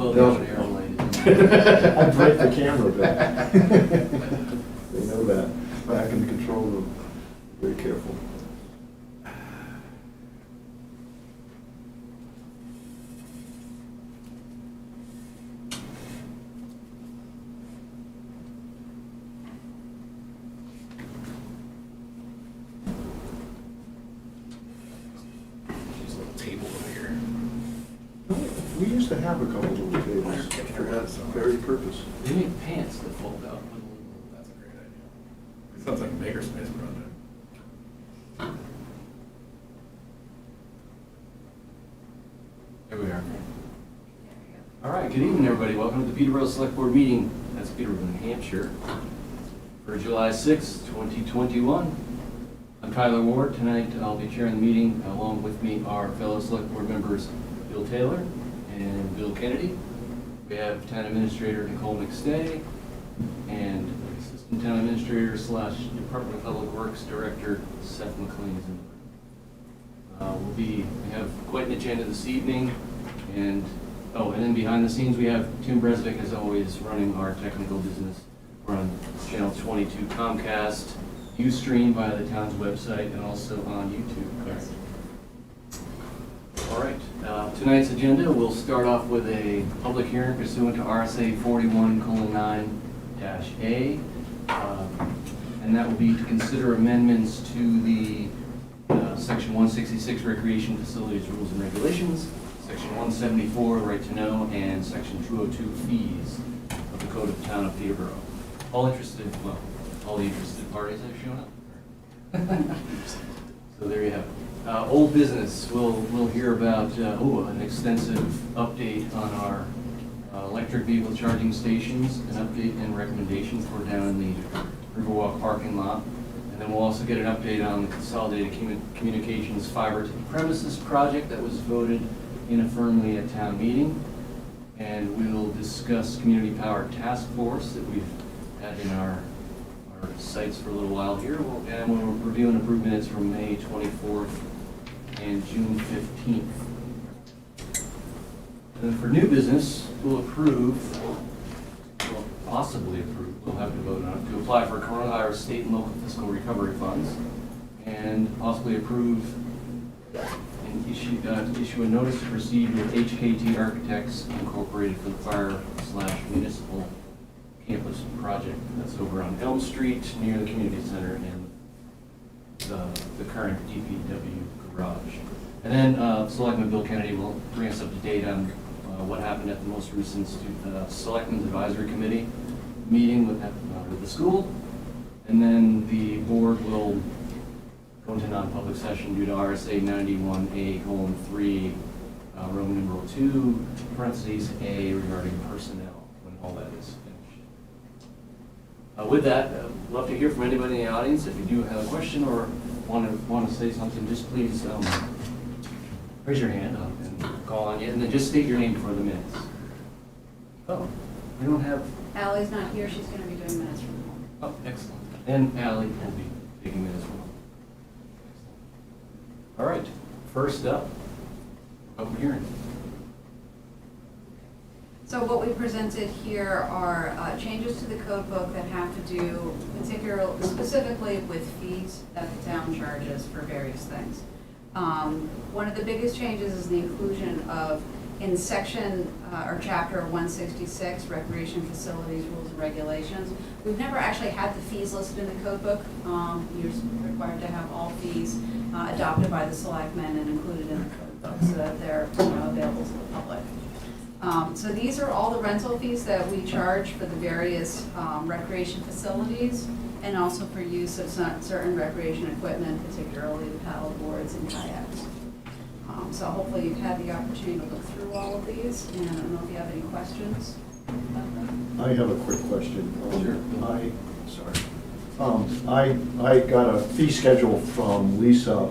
Well, They'll- the arrow light. I break the camera back. They know that. Back in the control room. Very careful. There's a little table over here. We used to have a couple of little tables for that very purpose. They make pants that fold out. That's a great idea. It sounds like a makerspace project. There we are. All right, good evening, everybody. Welcome to the Peterborough Select Board meeting. That's Peterborough, New Hampshire, for July 6th, 2021. I'm Tyler Ward. Tonight, I'll be chairing the meeting. Along with me are fellow Select Board members Bill Taylor and Bill Kennedy. We have Town Administrator Nicole McStay and Assistant Town Administrator / Department of Public Works Director Seth McLean is in the room. We have quite an agenda this evening, and then behind the scenes we have Tim Bresvik, as always, running our technical business. We're on channel 22 Comcast, Ustream via the town's website, and also on YouTube. Correct? All right. Tonight's agenda, we'll start off with a public hearing pursuant to RSA 41:9-A, and that will be to consider amendments to the Section 166 Recreation Facilities Rules and Regulations, Section 174 Right to Know, and Section 202 Fees of the Code of the Town of Peterborough. All the interested parties have shown up. So there you have it. Old business, we'll hear about an extensive update on our electric vehicle charging stations, an update and recommendations for down in the Riverwalk parking lot. And then we'll also get an update on the Consolidated Communications Fiber to the Premises project that was voted uniformly at town meeting. And we will discuss Community Power Task Force that we've had in our sites for a little while here. And we'll review and approve minutes from May 24th and June 15th. And then for new business, we'll possibly approve, we'll have to vote on it, to apply for coronavirus state and local fiscal recovery funds, and possibly approve and issue a notice to proceed with HKT Architects Incorporated for the fire/municipal campus project that's over on Elm Street near the community center and the current DPW garage. And then Selectman Bill Kennedy will bring us up to date on what happened at the most recent Selectmen's Advisory Committee meeting with the school. And then the board will go into non-public session due to RSA 91A:3, Roman numeral 2, parentheses A, regarding personnel, when all that is finished. With that, I'd love to hear from anybody in the audience. If you do have a question or want to say something, just please raise your hand up and call on you, and then just state your name for the minutes. Oh, we don't have... Allie's not here, she's going to be doing minutes from home. Oh, excellent. And Allie will be taking minutes from home. All right, first up, public hearing. So what we presented here are changes to the code book that have to do specifically with fees that the town charges for various things. One of the biggest changes is the inclusion of, in section or chapter 166, Recreation Facilities Rules and Regulations. We've never actually had the fees listed in the code book. You're required to have all fees adopted by the Selectmen and included in the code book so that they're available to the public. So these are all the rental fees that we charge for the various recreation facilities, and also for use of certain recreation equipment, particularly the paddle boards and kayaks. So hopefully you've had the opportunity to look through all of these, and I don't know if you have any questions about them. I have a quick question. Sure. I got a fee schedule from Lisa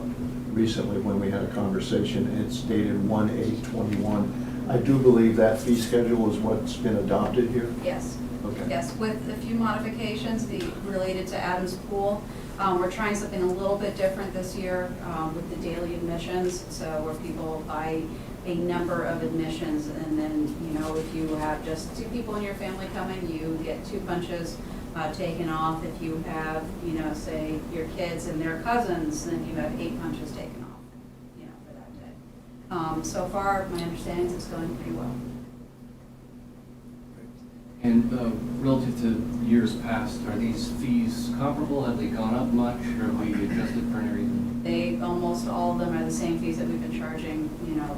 recently when we had a conversation. It's dated 1/8/21. I do believe that fee schedule is what's been adopted here? Yes. Okay. Yes, with a few modifications related to Adams Pool. We're trying something a little bit different this year with the daily admissions, so where people buy a number of admissions, and then, you know, if you have just 2 people in your family coming, you get 2 punches taken off. If you have, you know, say your kids and their cousins, then you have 8 punches taken off, you know, for that day. So far, my understanding is it's going pretty well. And relative to years past, are these fees comparable? Have they gone up much, or have we adjusted for any reason? They, almost all of them are the same fees that we've been charging, you know,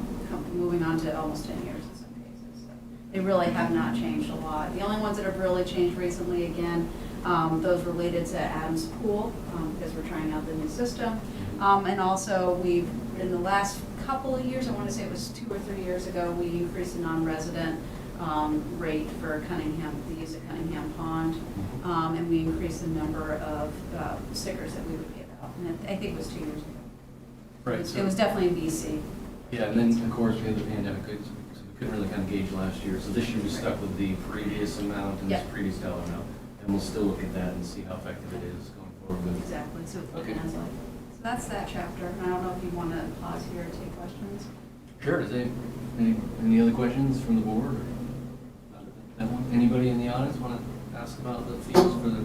moving on to almost 10 years in some cases. So they really have not changed a lot. The only ones that have really changed recently, again, those related to Adams Pool, because we're trying out the new system. And also, we've, in the last couple of years, I want to say it was 2 or 3 years ago, we increased the non-resident rate for Cunningham, the use of Cunningham Pond, and we increased the number of stickers that we would give out. And I think it was 2 years ago. Right. It was definitely in BC. Yeah, and then, of course, we had the pandemic, so we couldn't really kind of gauge last year. So this year we stuck with the previous amount and this Yep. previous dollar amount. And we'll still look at that and see how effective it is going forward with. Exactly, so it's Okay. looking as like. So that's that chapter. I don't know if you want to pause here and take questions. Sure, is there any other questions from the board? Or that one? Anybody in the audience want to ask about the fees for the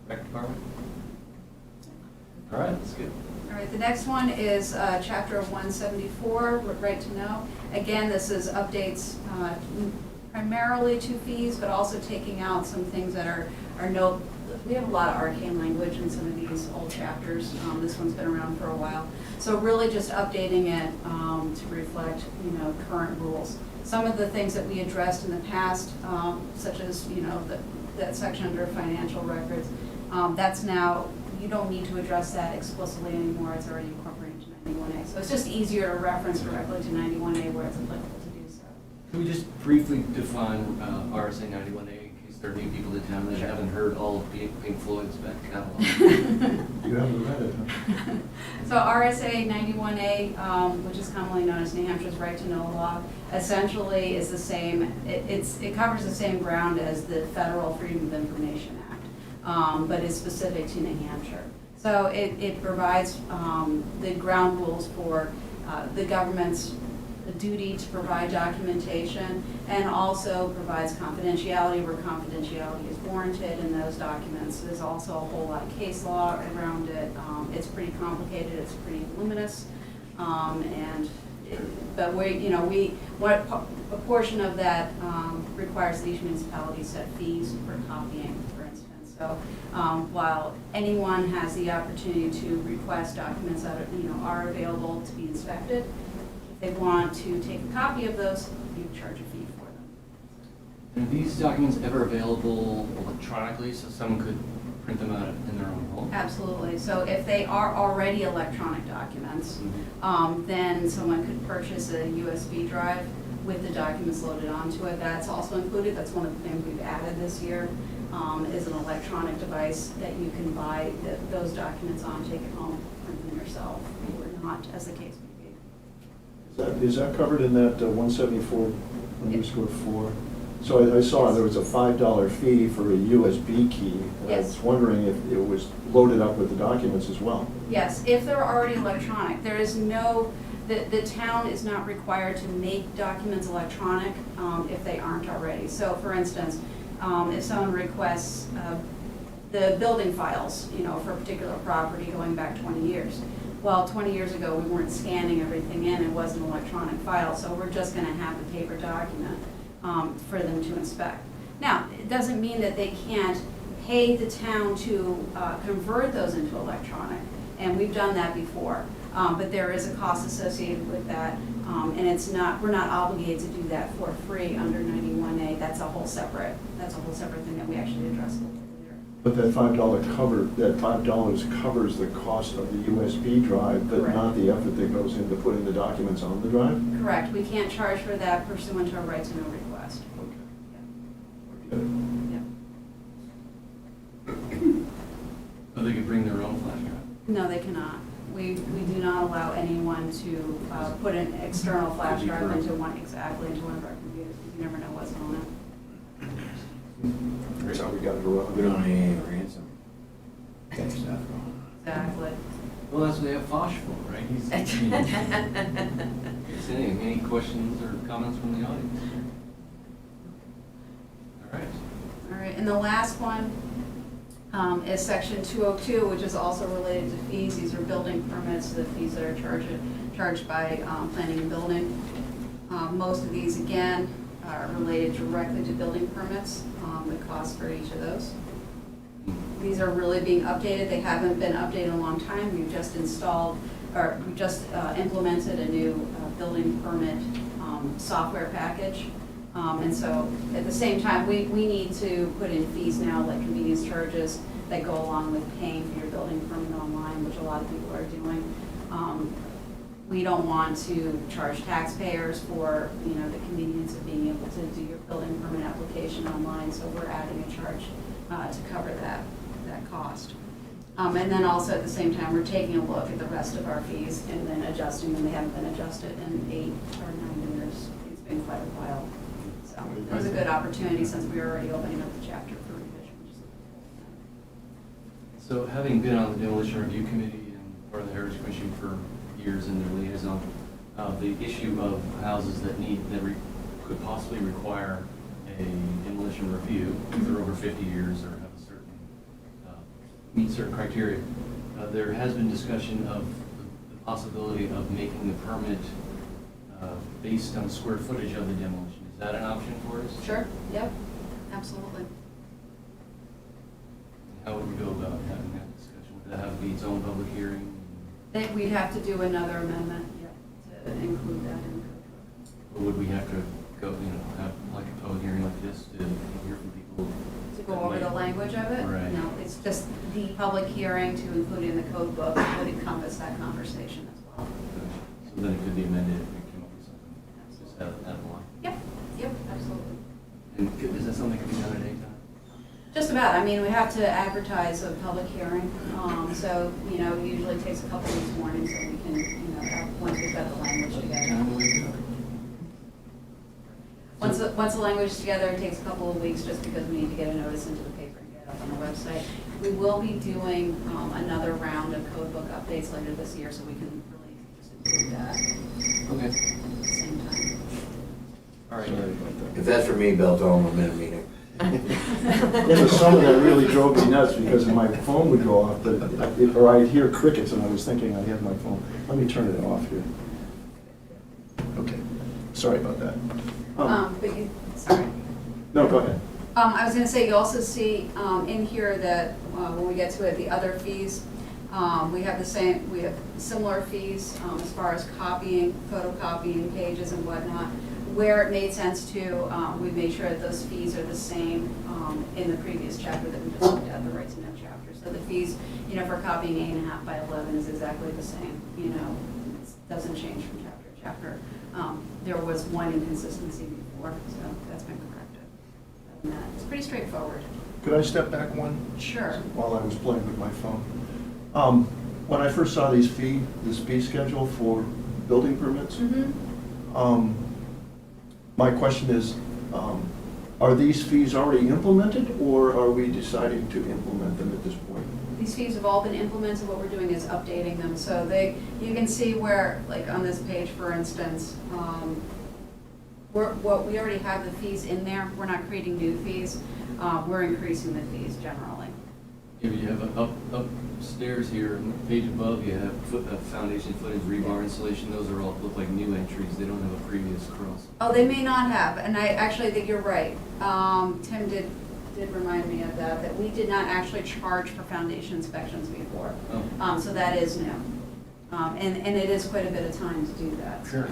rec department? All right, that's good. All right, the next one is chapter 174, right to know. Again, this is updates primarily to fees, but also taking out some things that are no, we have a lot of arcane language in some of these old chapters. This one's been around for a while. So really just updating it to reflect, you know, current rules. Some of the things that we addressed in the past, such as, you know, that section under financial records, that's now, you don't need to address that explicitly anymore. It's already incorporated into 91A. So it's just easier to reference directly to 91A where it's applicable to do so. Can we just briefly define RSA 91A in case there are new people in town that Sure. haven't heard all of Pink Floyd's back catalog? You haven't read it, huh? So RSA 91A, which is commonly known as New Hampshire's right to know law, essentially is the same, it covers the same ground as the Federal Freedom of Information Act, but is specific to New Hampshire. So it provides the ground rules for the government's duty to provide documentation, and also provides confidentiality where confidentiality is warranted in those documents. There's also a whole lot of case law around it. It's pretty complicated, it's pretty voluminous, but a portion of that requires that each municipality set fees for copying, for instance. So while anyone has the opportunity to request documents that are available to be inspected, they want to take a copy of those, you charge a fee for them. Are these documents ever available electronically so someone could print them out in their own home? Absolutely. So if they are already electronic documents, then someone could purchase a USB drive with the documents loaded onto it. That's also included. That's one of the things we've added this year, is an electronic device that you can buy those documents on, take it home, print them yourself, or not, as the case may be. Is that covered in that 174 underscore 4? So I saw there was a $5 fee for a USB key. And I Yes. was wondering if it was loaded up with the documents as well. Yes, if they're already electronic. There is no, the town is not required to make documents electronic if they aren't already. So for instance, if someone requests the building files, for a particular property going back 20 years. Well, 20 years ago, we weren't scanning everything in, it was an electronic file, so we're just gonna have the paper document for them to inspect. Now, it doesn't mean that they can't pay the town to convert those into electronic, and we've done that before. But there is a cost associated with that, and we're not obligated to do that for free under 91A. That's a whole separate thing that we actually address a little bit later. But that $5 covers the cost of the USB drive, but Correct. not the effort that goes into putting the documents on the drive? Correct, we can't charge for that pursuant to a right to know request. Okay. Yeah. So they could bring their own flash drive? No, they cannot. We do not allow anyone to put an external flash drive into one of our computers. You never know what's on it. So we got to go out. We don't need any ransom. That stuff going. Exactly. Well, that's what they have Fosh for, right? Any questions or comments from the audience? All right. All right, and the last one is section 202, which is also related to fees. These are building permits, the fees that are charged by planning and building. Most of these, again, are related directly to building permits, the cost for each of those. These are really being updated. They haven't been updated in a long time. We've just implemented a new building permit software package. And so at the same time, we need to put in fees now, like convenience charges that go along with paying for your building permit online, which a lot of people are doing. We don't want to charge taxpayers for, the convenience of being able to do your building permit application online, so we're adding a charge to cover that cost. And then also at the same time, we're taking a look at the rest of our fees and then adjusting them. They haven't been adjusted in 8 or 9 years. It's been quite a while. So it was a good opportunity since we were already opening up the chapter for revision. So having been on the demolition review committee and part of the Heritage Commission for years in their liaison, the issue of houses that could possibly require a demolition review if they're over 50 years or have a certain meet certain criteria. There has been discussion of the possibility of making the permit based on square footage of the demolition. Is that an option for us? Sure, yep, absolutely. How would we go about having that discussion? Would that have to be its own public hearing? We'd have to do another amendment, to include that in the code book. Or would we have to go, have like a public hearing like this to hear from people? To go over the language of it? Right. No, it's just the public hearing to include in the code book would encompass that conversation as well. So then it could be amended if we came up with something. Just add a line. Yep, absolutely. And is that something that can be done at any time? Just about. I mean, we have to advertise a public hearing, so, it usually takes a couple of weeks warning so we can, once we've got the language together. Once the language is together, it takes a couple of weeks just because we need to get a notice into the paper and get it up on the website. We will be doing another round of code book updates later this year, so we can really just include that Okay. at the same time. All right. Sorry about that. If that's for me, Bill, tell them I'm in a meeting. In the summer, that really drove me nuts because my phone would go off, or I'd hear crickets and I was thinking I had my phone. Let me turn it off here. Okay, sorry about that. Sorry. No, go ahead. I was going to say, you also see in here that when we get to it, the other fees, we have similar fees as far as copying, photocopying pages and whatnot. Where it made sense to, we made sure that those fees are the same in the previous chapter that we just looked at, the right to know chapter. So the fees, for copying 8.5 by 11 is exactly the same. It doesn't change from chapter to chapter. There was one inconsistency before, so that's been corrected. Other than that, it's pretty straightforward. Could I step back one? Sure. While I was playing with my phone. When I first saw this fee schedule for building permits, my question is, are these fees already implemented or are we deciding to implement them at this point? These fees have all been implemented. What we're doing is updating them. So you can see where, like on this page, for instance, we already have the fees in there. We're not creating new fees. We're increasing the fees generally. If you have upstairs here, on the page above, you have foundation footings, rebar installation. Those are all look like new entries. They don't have a previous cross. Oh, they may not have, and I actually think you're right. Tim did remind me of that we did not actually charge for foundation inspections before. Oh. So that is new. And it is quite a bit of time to do that. Sure.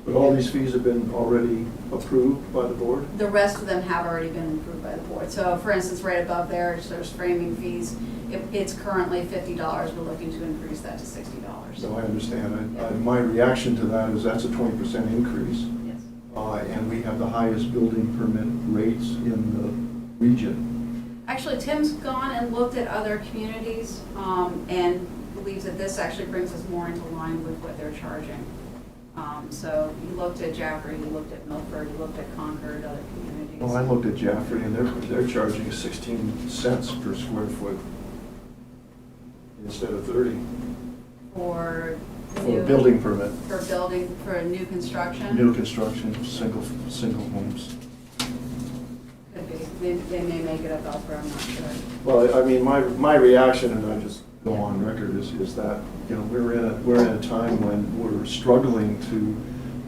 But all these fees have been already approved by the board? The rest of them have already been approved by the board. So for instance, right above there's framing fees. It's currently $50. We're looking to increase that to $60. So I understand. My reaction to that is that's a 20% increase. Yes. And we have the highest building permit rates in the region. Actually, Tim's gone and looked at other communities and believes that this actually brings us more into line with what they're charging. So he looked at Jaffrey, he looked at Milford, he looked at Concord, other communities. Well, I looked at Jaffrey and they're charging 16 cents per square foot instead of 30. For For a building permit, for a new construction? new construction, single homes. Could be. They may make it up elsewhere, I'm not sure. Well, I mean, my reaction, and I just go on record, is that, you know, we're in a time when we're struggling to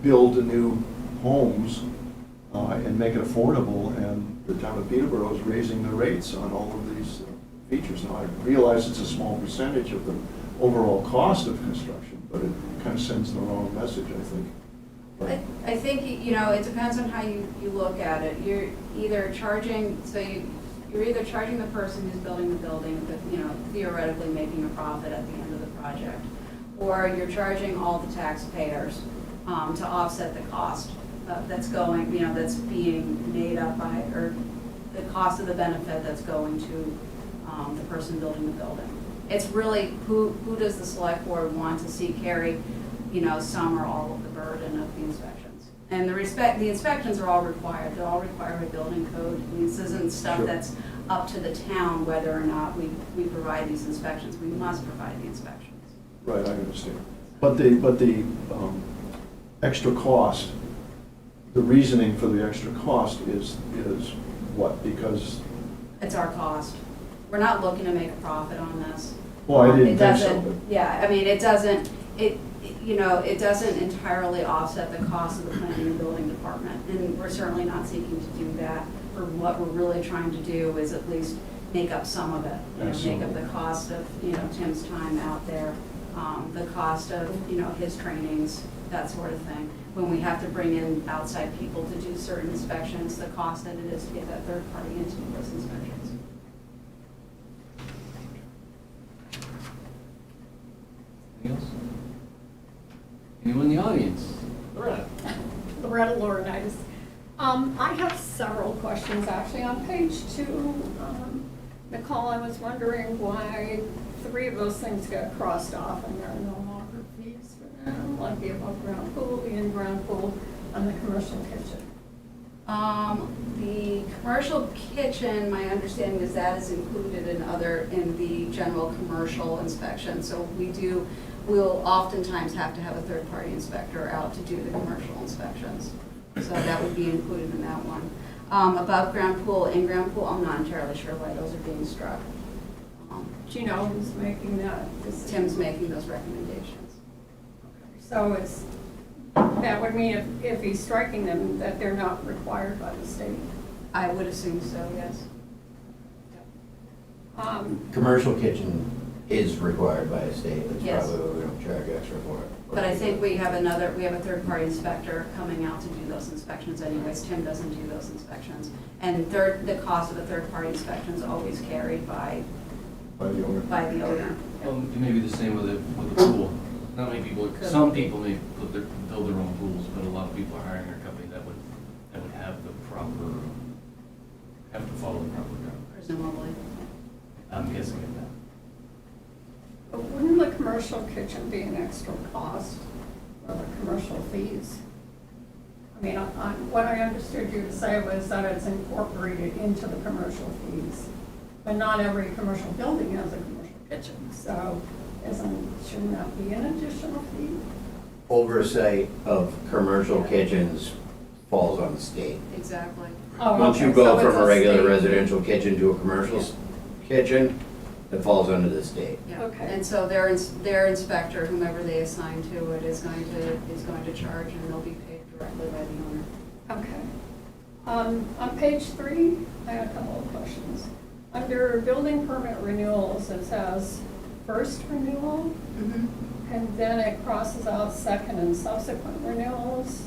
build new homes and make it affordable, and the town of Peterborough is raising the rates on all of these features. Now, I realize it's a small percentage of the overall cost of construction, but it kind of sends the wrong message, I think. I think, you know, it depends on how you look at it. You're either charging, you're either charging the person who's building the building, but, you know, theoretically making a profit at the end of the project, or you're charging all the taxpayers to offset the cost that's going, you know, that's being made up by, or the cost of the benefit that's going to the person building the building. It's really who does the select board want to see carry, you know, some or all of the burden of the inspections. And the inspections are all required. They're all required by building code. I mean, this isn't stuff Sure. that's up to the town whether or not we provide these inspections. We must provide the inspections. Right, I understand. But the extra cost, the reasoning for the extra cost is what? Because, It's our cost. We're not looking to make a profit on this. well, I didn't It think so, doesn't- but. Yeah, I mean, it doesn't entirely offset the cost of the planning and building department. And we're certainly not seeking to do that. What we're really trying to do is at least make up some of it. You know, make up the cost of, you know, Tim's time out there, the cost of, you know, his trainings, that sort of thing. When we have to bring in outside people to do certain inspections, the cost that it is to get that third party in to do those inspections. Anything else? Anyone in the audience? Loretta? Loretta Laurinaitis. I have several questions actually. On page 2, Nicole, I was wondering why 3 of those things got crossed off and there are no longer fees for them, like the above ground pool, the in-ground pool, and the commercial kitchen. The commercial kitchen, my understanding is that is included in the general commercial inspection. So we'll oftentimes have to have a third-party inspector out to do the commercial inspections. So that would be included in that one. Above ground pool, in-ground pool, I'm not entirely sure why those are being struck. Do you know who's making that decision? Tim's making those recommendations. So that would mean if he's striking them, that they're not required by the state. I would assume so, yes. Commercial kitchen is required by a state, that's Yes. probably why we don't charge extra for it. But I think we have a third-party inspector coming out to do those inspections anyways. Tim doesn't do those inspections. And the cost of a third-party inspection is always carried by By the owner. the owner. It may be the same with the pool. Not many people, some people may build their own pools, but a lot of people are hiring a company that would have to follow the proper guidelines. Presumably. I'm guessing at that. But wouldn't the commercial kitchen be an extra cost for the commercial fees? I mean, what I understood you to say was that it's incorporated into the commercial fees. But not every commercial building has a commercial kitchen, so shouldn't that be an additional fee? Oversight of commercial kitchens falls on the state. Exactly. Oh, Once you okay, go so from it's a regular state- residential kitchen to a commercial kitchen, it falls under the state. Yeah. Okay. And so their inspector, whomever they assign to it, is going to charge, and they'll be paid directly by the owner. Okay. On page 3, I had a couple of questions. Under building permit renewals, it says first renewal, and then it crosses out second and subsequent renewals.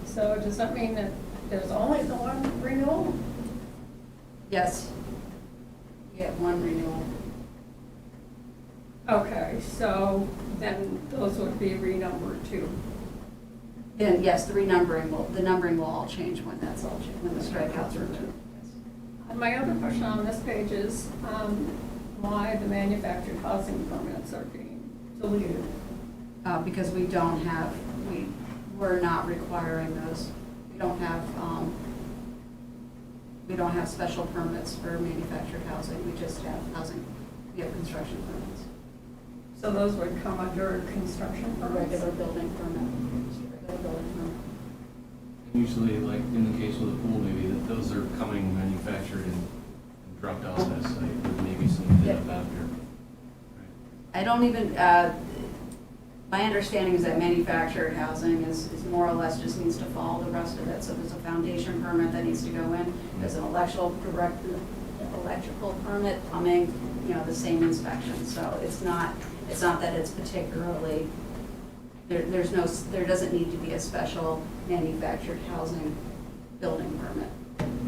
So does that mean that there's only the one renewal? Yes. You get one renewal. Okay, so then those would be renumbered too. And yes, the numbering will all change when that's all changed, when the strikeouts are removed. And my other question on this page is why the manufactured housing permits are being deleted. Because we're not requiring those. We don't have special permits for manufactured housing. We just have housing, we have construction permits. So those would come under construction A permits? regular building permit. Just a regular building permit. Usually, like in the case of the pool, maybe that those are coming manufactured and dropped off at a site, with maybe some Yep. fit up after. I don't even, my understanding is that manufactured housing is more or less just needs to follow the rest of it. So there's a foundation permit that needs to go in, there's an electrical permit, plumbing, you know, the same inspection. So it's not that it's particularly, there doesn't need to be a special manufactured housing building permit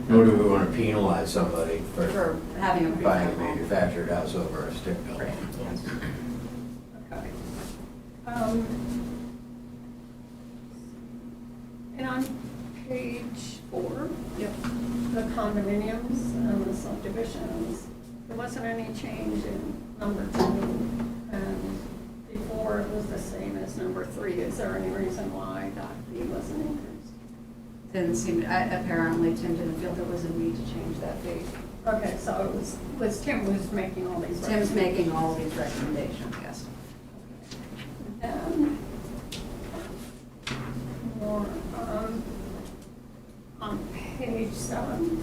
Nor do we want to penalize somebody for for having a buying a prefab home. manufactured house over a stick built. Right, yes. Okay. And on page 4, Yep. the condominiums and the subdivisions, there wasn't any change in number 2, and before it was the same as number 3. Is there any reason why that fee wasn't increased? Didn't seem, apparently Tim didn't feel there was a need to change that fee. Okay, so it was Tim who's making all these Tim's making recommendations. all these recommendations, yes. And more, on page 7,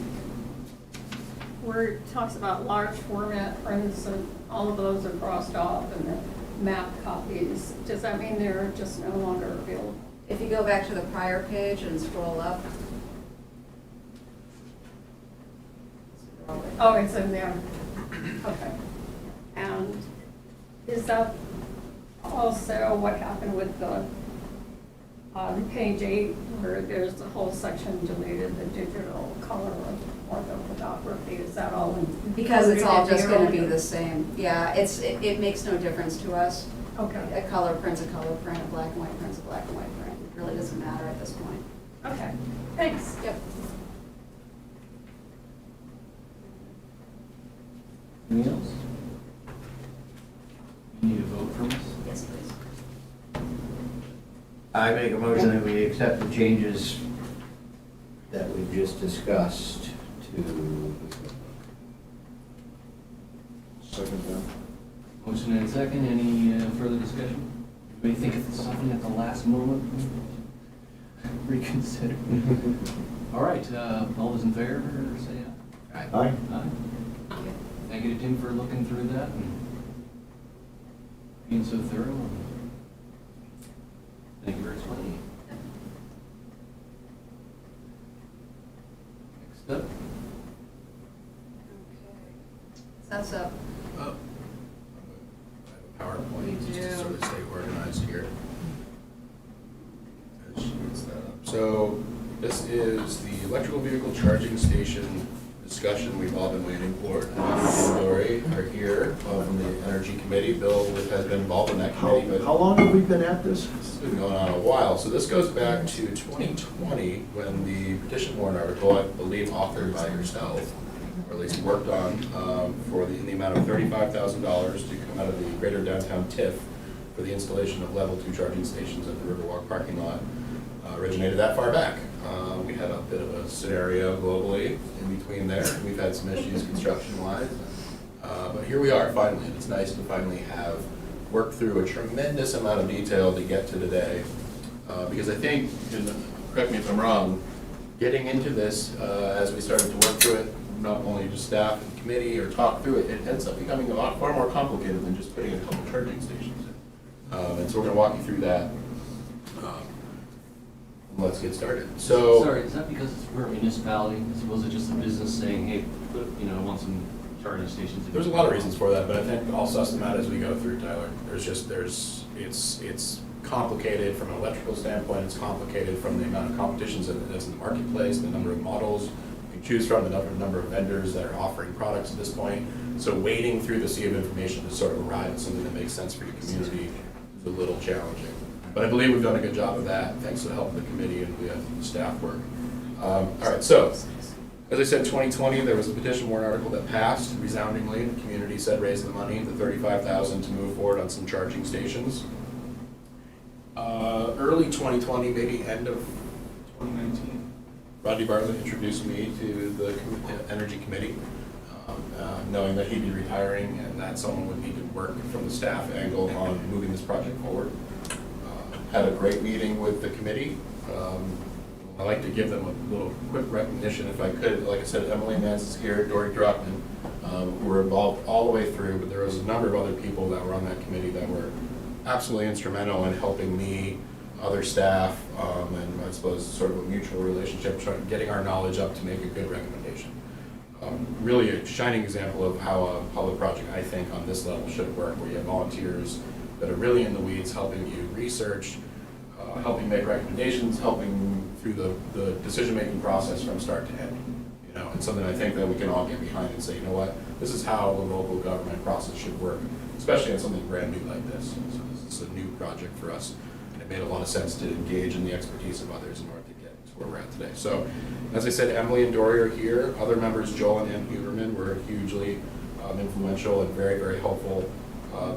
where it talks about large format prints, and all of those are crossed off, and the map copies, does that mean they're just no longer available? If you go back to the prior page and scroll up. Oh, it's in there. Okay. And is that also what happened with the, on page 8, where there's the whole section deleted, the digital color of orthography? Is that all in? Because it's all included just in gonna here? be the same. Yeah, it makes no difference to us. Okay, A color print's a color print, a black and white print's a black and white print. It really doesn't matter at this point. okay, thanks. Yep. Anything else? You need a vote from us? Yes, please. I make a motion that we accept the changes that we've just discussed to, Second that. Motion and second, any further discussion? Do you think of something at the last moment? Reconsider. All right, all those in favor, say aye. Aye. Aye. Thank you to Tim for looking through that and being so thorough. Thank you for explaining. Next up. That's up. Oh. I have a PowerPoint We just to do. sort of stay organized here. As she gets that up. So this is the electrical vehicle charging station discussion we've all been waiting for. And Lori are here from the Energy Committee. Bill has been involved in that committee, but How long have we been at this? this has been going on a while. So this goes back to 2020 when the petition warrant article, I believe authored by yourself, or at least worked on, in the amount of $35,000 to come out of the greater downtown TIF for the installation of level 2 charging stations at the Riverwalk parking lot, originated that far back. We had a bit of a scenario globally in between there. We've had some issues construction-wise. But here we are finally, and it's nice to finally have worked through a tremendous amount of detail to get to today. Because I think, and correct me if I'm wrong, getting into this, as we started to work through it, not only just staff and committee or talk through it, it ends up becoming far more complicated than just putting a couple charging stations in. And so we're gonna walk you through that. Let's get started. So. Sorry, is that because we're a municipality? As opposed to just a business saying, hey, I want some charging stations? There's a lot of reasons for that, but I think I'll suss them out as we go through, Tyler. It's complicated from an electrical standpoint, it's complicated from the amount of competitions that's in the marketplace, the number of models you can choose from, the number of vendors that are offering products at this point. So wading through the sea of information to sort of arrive at something that makes sense for your community is a little challenging. But I believe we've done a good job of that, thanks to the help of the committee and we have staff work. All right, so, as I said, 2020, there was a petition warrant article that passed resoundingly. The community said raise the money, the $35,000 to move forward on some charging stations. Early 2020, maybe end of 2019, Rodney Bartlett introduced me to the Energy Committee. knowing that he'd be retiring and that someone would need to work from the staff angle on moving this project forward. Had a great meeting with the committee. I'd like to give them a little quick recognition if I could. Like I said, Emily Nance is here, Dory Druckman, who were involved all the way through, but there was a number of other people that were on that committee that were absolutely instrumental in helping me, other staff, and I suppose sort of a mutual relationship, getting our knowledge up to make a good recommendation. Really a shining example of how a public project, I think, on this level should work, where you have volunteers that are really in the weeds, helping you research, helping make recommendations, helping through the decision-making process from start to end. You know, it's something I think that we can all get behind and say, you know what, this is how the local government process should work, especially on something brand new like this. So this is a new project for us, and it made a lot of sense to engage in the expertise of others in order to get to where we're at today. So, as I said, Emily and Dory are here. Other members, Joel and Ann Huberman, were hugely influential and very, very helpful.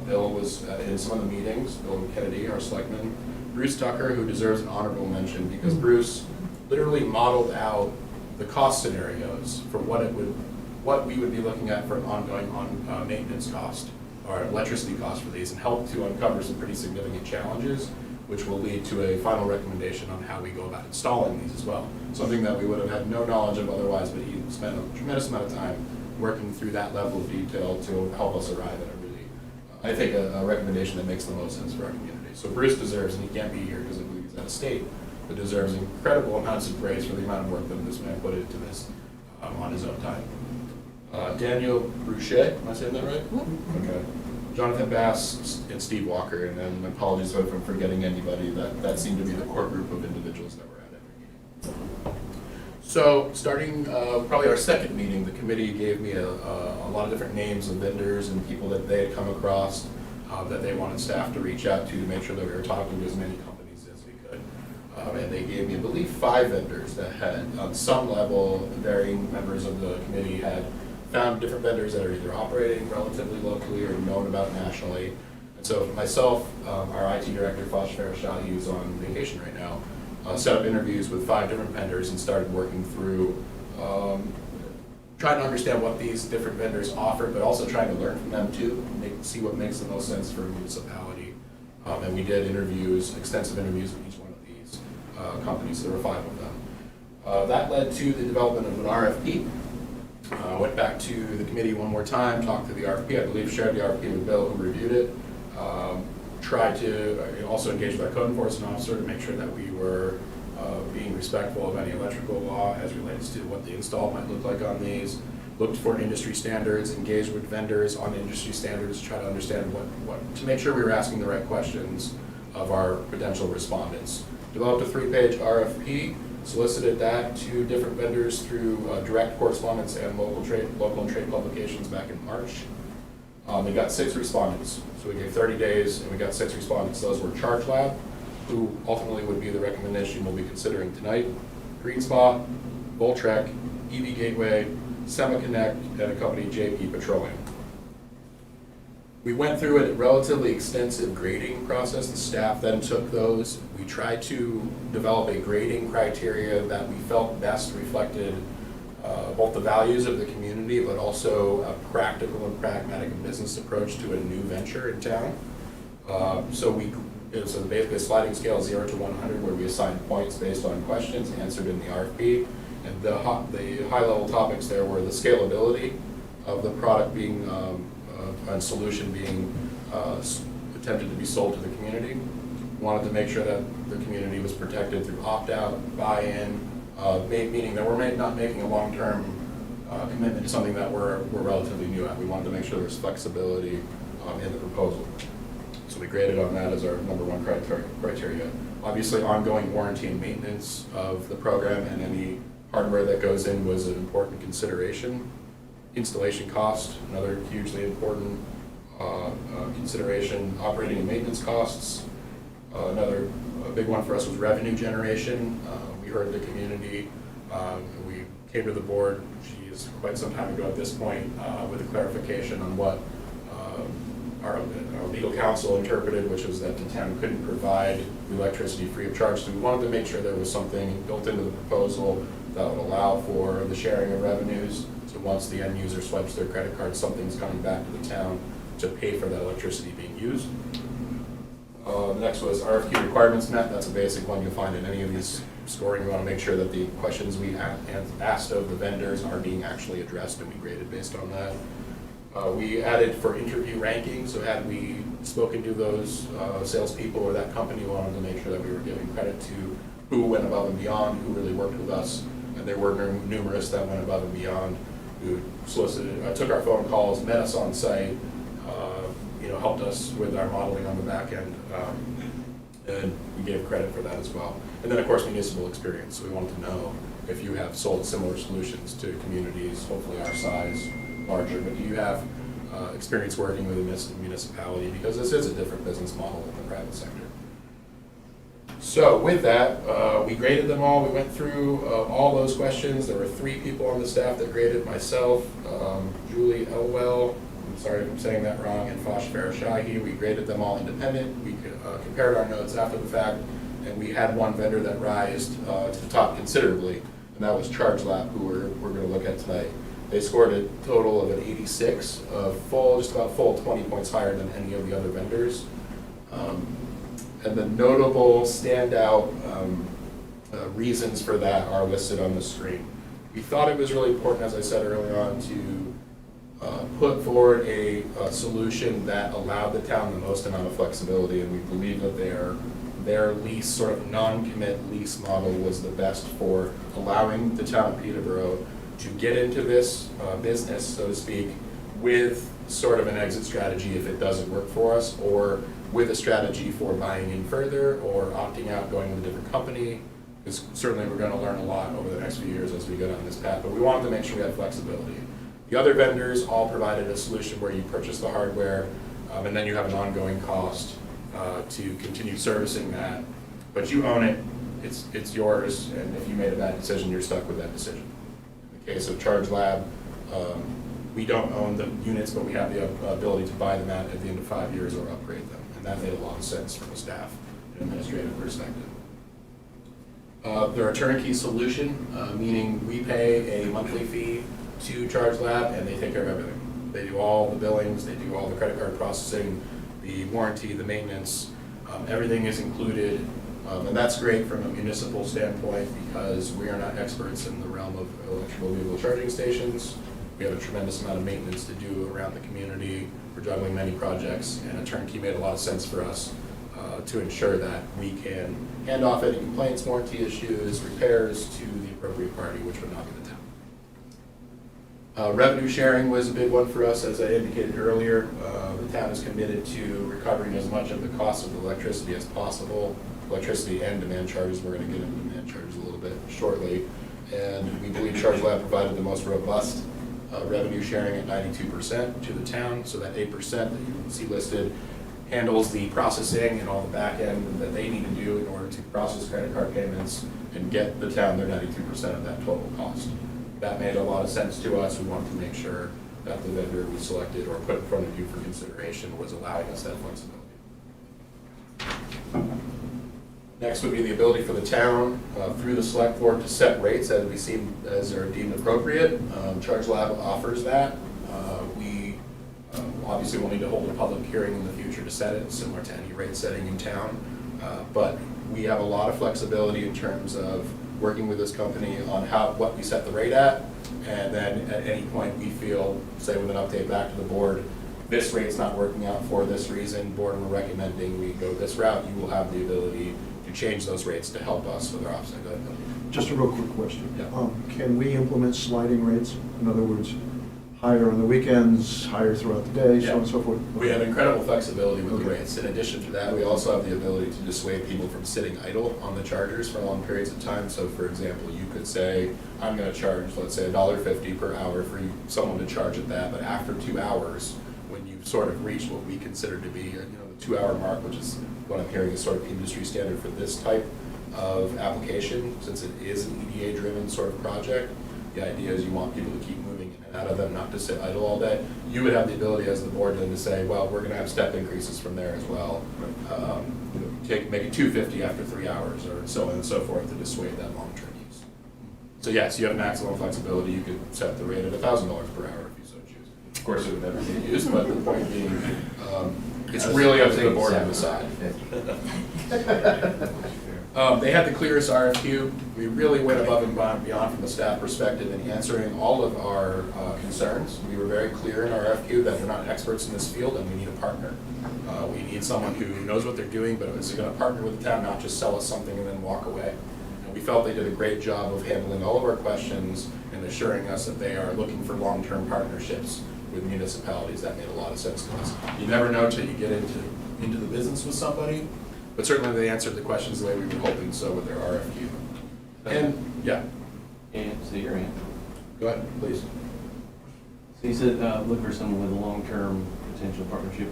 Bill was in some of the meetings, Bill Kennedy, our selectman. Bruce Tucker, who deserves an honorable mention because Bruce literally modeled out the cost scenarios for what we would be looking at for an ongoing maintenance cost or electricity cost for these, and helped to uncover some pretty significant challenges, which will lead to a final recommendation on how we go about installing these as well. Something that we would have had no knowledge of otherwise, but he spent a tremendous amount of time working through that level of detail to help us arrive at a really, I think, a recommendation that makes the most sense for our community. So Bruce deserves, and he can't be here because I believe he's out of state, but deserves incredible amounts of praise for the amount of work that this man put into this on his own time. Daniel Bruchet, am I saying that right? Okay. Jonathan Bass and Steve Walker, and then apologies if I'm forgetting anybody. That seemed to be the core group of individuals that were at every meeting. So starting probably our second meeting, the committee gave me a lot of different names of vendors and people that they had come across that they wanted staff to reach out to make sure that we were talking to as many companies as we could. And they gave me, I believe, 5 vendors that had, on some level, varying members of the committee had found different vendors that are either operating relatively locally or known about nationally. And so myself, our IT director, Fosh Farashah, who's on vacation right now, set up interviews with 5 different vendors and started working through trying to understand what these different vendors offer, but also trying to learn from them too, see what makes the most sense for a municipality. And we did interviews, extensive interviews with each one of these companies. There were 5 of them. That led to the development of an RFP. Went back to the committee one more time, talked to the RFP, I believe shared the RFP with Bill, who reviewed it. Tried to also engage with our code enforcement officer to make sure that we were being respectful of any electrical law as relates to what the install might look like on these. Looked for industry standards, engaged with vendors on industry standards, try to understand what to make sure we were asking the right questions of our potential respondents. Developed a 3-page RFP, solicited that to different vendors through direct correspondence and local and trade publications back in March. We got 6 respondents, so we gave 30 days and we got 6 respondents. Those were Charge Lab, who ultimately would be the recommendation we'll be considering tonight, Green Spa, Voltrek, EV Gateway, SemaConnect, and a company, JP Petroleum. We went through a relatively extensive grading process. The staff then took those. We tried to develop a grading criteria that we felt best reflected both the values of the community, but also a practical and pragmatic business approach to a new venture in town. So basically a sliding scale 0 to 100, where we assigned points based on questions answered in the RFP. And the high-level topics there were the scalability of the product being and solution being attempted to be sold to the community. We wanted to make sure that the community was protected through opt-out, buy-in, meaning that we're not making a long-term commitment to something that we're relatively new at. We wanted to make sure there's flexibility in the proposal. So we graded on that as our #1 criteria. Obviously, ongoing warranty and maintenance of the program and any hardware that goes in was an important consideration. Installation cost, another hugely important consideration. Operating and maintenance costs, another big one for us was revenue generation. We heard the community. We came to the board, geez, quite some time ago at this point, with a clarification on what our legal counsel interpreted, which was that the town couldn't provide electricity free of charge. So we wanted to make sure there was something built into the proposal that would allow for the sharing of revenues. So once the end user swipes their credit card, something's coming back to the town to pay for that electricity being used. The next was RFQ requirements met. That's a basic one you'll find in any of these scoring. We want to make sure that the questions we asked of the vendors are being actually addressed, and we graded based on that. We added for interview rankings, so had we spoken to those salespeople or that company, we wanted to make sure that we were giving credit to who went above and beyond, who really worked with us, and there were numerous that went above and beyond, who solicited, took our phone calls, met us on site, helped us with our modeling on the back end, and we gave credit for that as well. And then, of course, municipal experience. So we wanted to know if you have sold similar solutions to communities, hopefully our size, larger, but do you have experience working with a municipality? Because this is a different business model than the private sector. So with that, we graded them all. We went through all those questions. There were 3 people on the staff that graded: myself, Julie Elwell, I'm sorry if I'm saying that wrong, and Fosh Farashahi. We graded them all independent. We compared our notes after the fact, and we had one vendor that rised to the top considerably, and that was ChargeLab, who we're going to look at tonight. They scored a total of an 86, just about full 20 points higher than any of the other vendors. And the notable standout reasons for that are listed on the screen. We thought it was really important, as I said early on, to put forward a solution that allowed the town the most amount of flexibility, and we believe that their lease, sort of non-commit lease model, was the best for allowing the town of Peterborough to get into this business, so to speak, with sort of an exit strategy if it doesn't work for us, or with a strategy for buying in further or opting out, going with a different company, because certainly we're going to learn a lot over the next few years as we go down this path, but we wanted to make sure we had flexibility. The other vendors all provided a solution where you purchase the hardware and then you have an ongoing cost to continue servicing that, but you own it, it's yours, and if you made a bad decision, you're stuck with that decision. In the case of ChargeLab, we don't own the units, but we have the ability to buy them at the end of 5 years or upgrade them, and that made a lot of sense from a staff and administrative perspective. They're a turnkey solution, meaning we pay a monthly fee to ChargeLab, and they take care of everything. They do all the billings, they do all the credit card processing, the warranty, the maintenance, everything is included. And that's great from a municipal standpoint because we are not experts in the realm of electrical vehicle charging stations. We have a tremendous amount of maintenance to do around the community. We're juggling many projects, and a turnkey made a lot of sense for us to ensure that we can hand off any complaints, warranty issues, repairs to the appropriate party, which would not be the town. Revenue sharing was a big one for us, as I indicated earlier. The town is committed to recovering as much of the cost of electricity as possible. Electricity and demand charges. We're going to get into demand charges a little bit shortly. And we believe ChargeLab provided the most robust revenue sharing at 92% to the town. So that 8% that you see listed handles the processing and all the back end that they need to do in order to process credit card payments and get the town their 92% of that total cost. That made a lot of sense to us. We wanted to make sure that the vendor we selected or put in front of you for consideration was allowing us that flexibility. Next would be the ability for the town through the select board to set rates as are deemed appropriate. ChargeLab offers that. We obviously will need to hold a public hearing in the future to set it, similar to any rate setting in town. But we have a lot of flexibility in terms of working with this company on what we set the rate at, and then at any point we feel, say with an update back to the board, this rate's not working out for this reason, board, we're recommending we go this route, you will have the ability to change those rates to help us with our offset. Go ahead, Bill. Just a real quick question. Yeah. Can we implement sliding rates? In other words, higher on the weekends, higher throughout the day, so on and so forth? We have incredible flexibility with the Okay. rates. In addition to that, we also have the ability to dissuade people from sitting idle on the chargers for long periods of time. So for example, you could say, I'm going to charge, let's say $1.50 per hour for someone to charge at that, but after 2 hours, when you've sort of reached what we consider to be the 2-hour mark, which is what I'm hearing is sort of industry standard for this type of application, since it is an EDA-driven sort of project, the idea is you want people to keep moving in and out of them, not to sit idle all day. You would have the ability as the board then to say, well, we're going to have step increases from there as well. Make it $2.50 after 3 hours, or so on and so forth, to dissuade that long-term use. So yes, you have maximum flexibility. You could set the rate at $1,000 per hour if you so choose. Of course, it would never get used, but the point being, it's really up to the board to decide. They had the clearest RFQ. We really went above and beyond from the staff perspective in answering all of our concerns. We were very clear in our RFQ that we're not experts in this field and we need a partner. We need someone who knows what they're doing, but is going to partner with the town, not just sell us something and then walk away. And we felt they did a great job of handling all of our questions and assuring us that they are looking for long-term partnerships with municipalities. That made a lot of sense to us. You never know till you get into the business with somebody. But certainly they answered the questions the way we were hoping so with their RFQ. And, yeah, And, so you're in. go ahead, please. So you said, look for someone with a long-term potential partnership.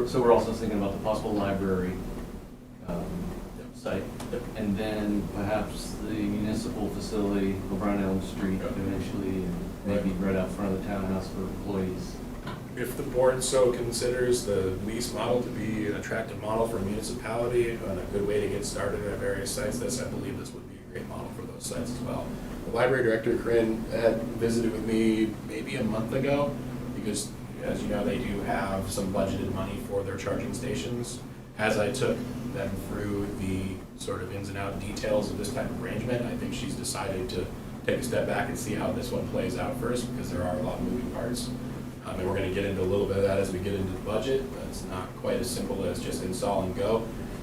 So we're also thinking about the possible library site. Yep. And then perhaps the municipal facility over on Elm Street Yep. eventually, and maybe right out front of the townhouse for employees. If the board so considers the lease model to be an attractive model for a municipality and a good way to get started at various sites, I believe this would be a great model for those sites as well. The library director, Corinne, had visited with me maybe a month ago because, as you know, they do have some budgeted money for their charging stations. As I took them through the sort of ins and out details of this type of arrangement, I think she's decided to take a step back and see how this one plays out first because there are a lot of moving parts. And we're going to get into a little bit of that as we get into the budget. But it's not quite as simple as just install and go.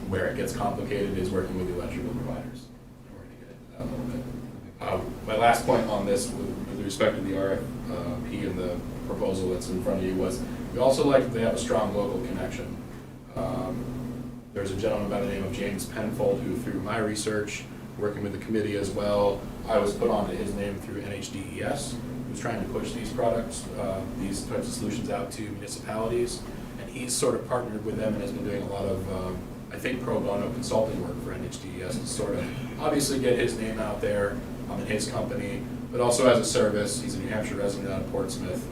Where it gets complicated is working with the electrical providers. And we're going to get into that a little bit. My last point on this with respect to the RFP and the proposal that's in front of you was we also like that they have a strong local connection. There's a gentleman by the name of James Penfold who, through my research, working with the committee as well, I was put onto his name through NHDES, who's trying to push these products, these types of solutions out to municipalities. And he's sort of partnered with them and has been doing a lot of, I think, pro bono consulting work for NHDES to sort of obviously get his name out there in his company, but also as a service. He's a New Hampshire resident out of Portsmouth,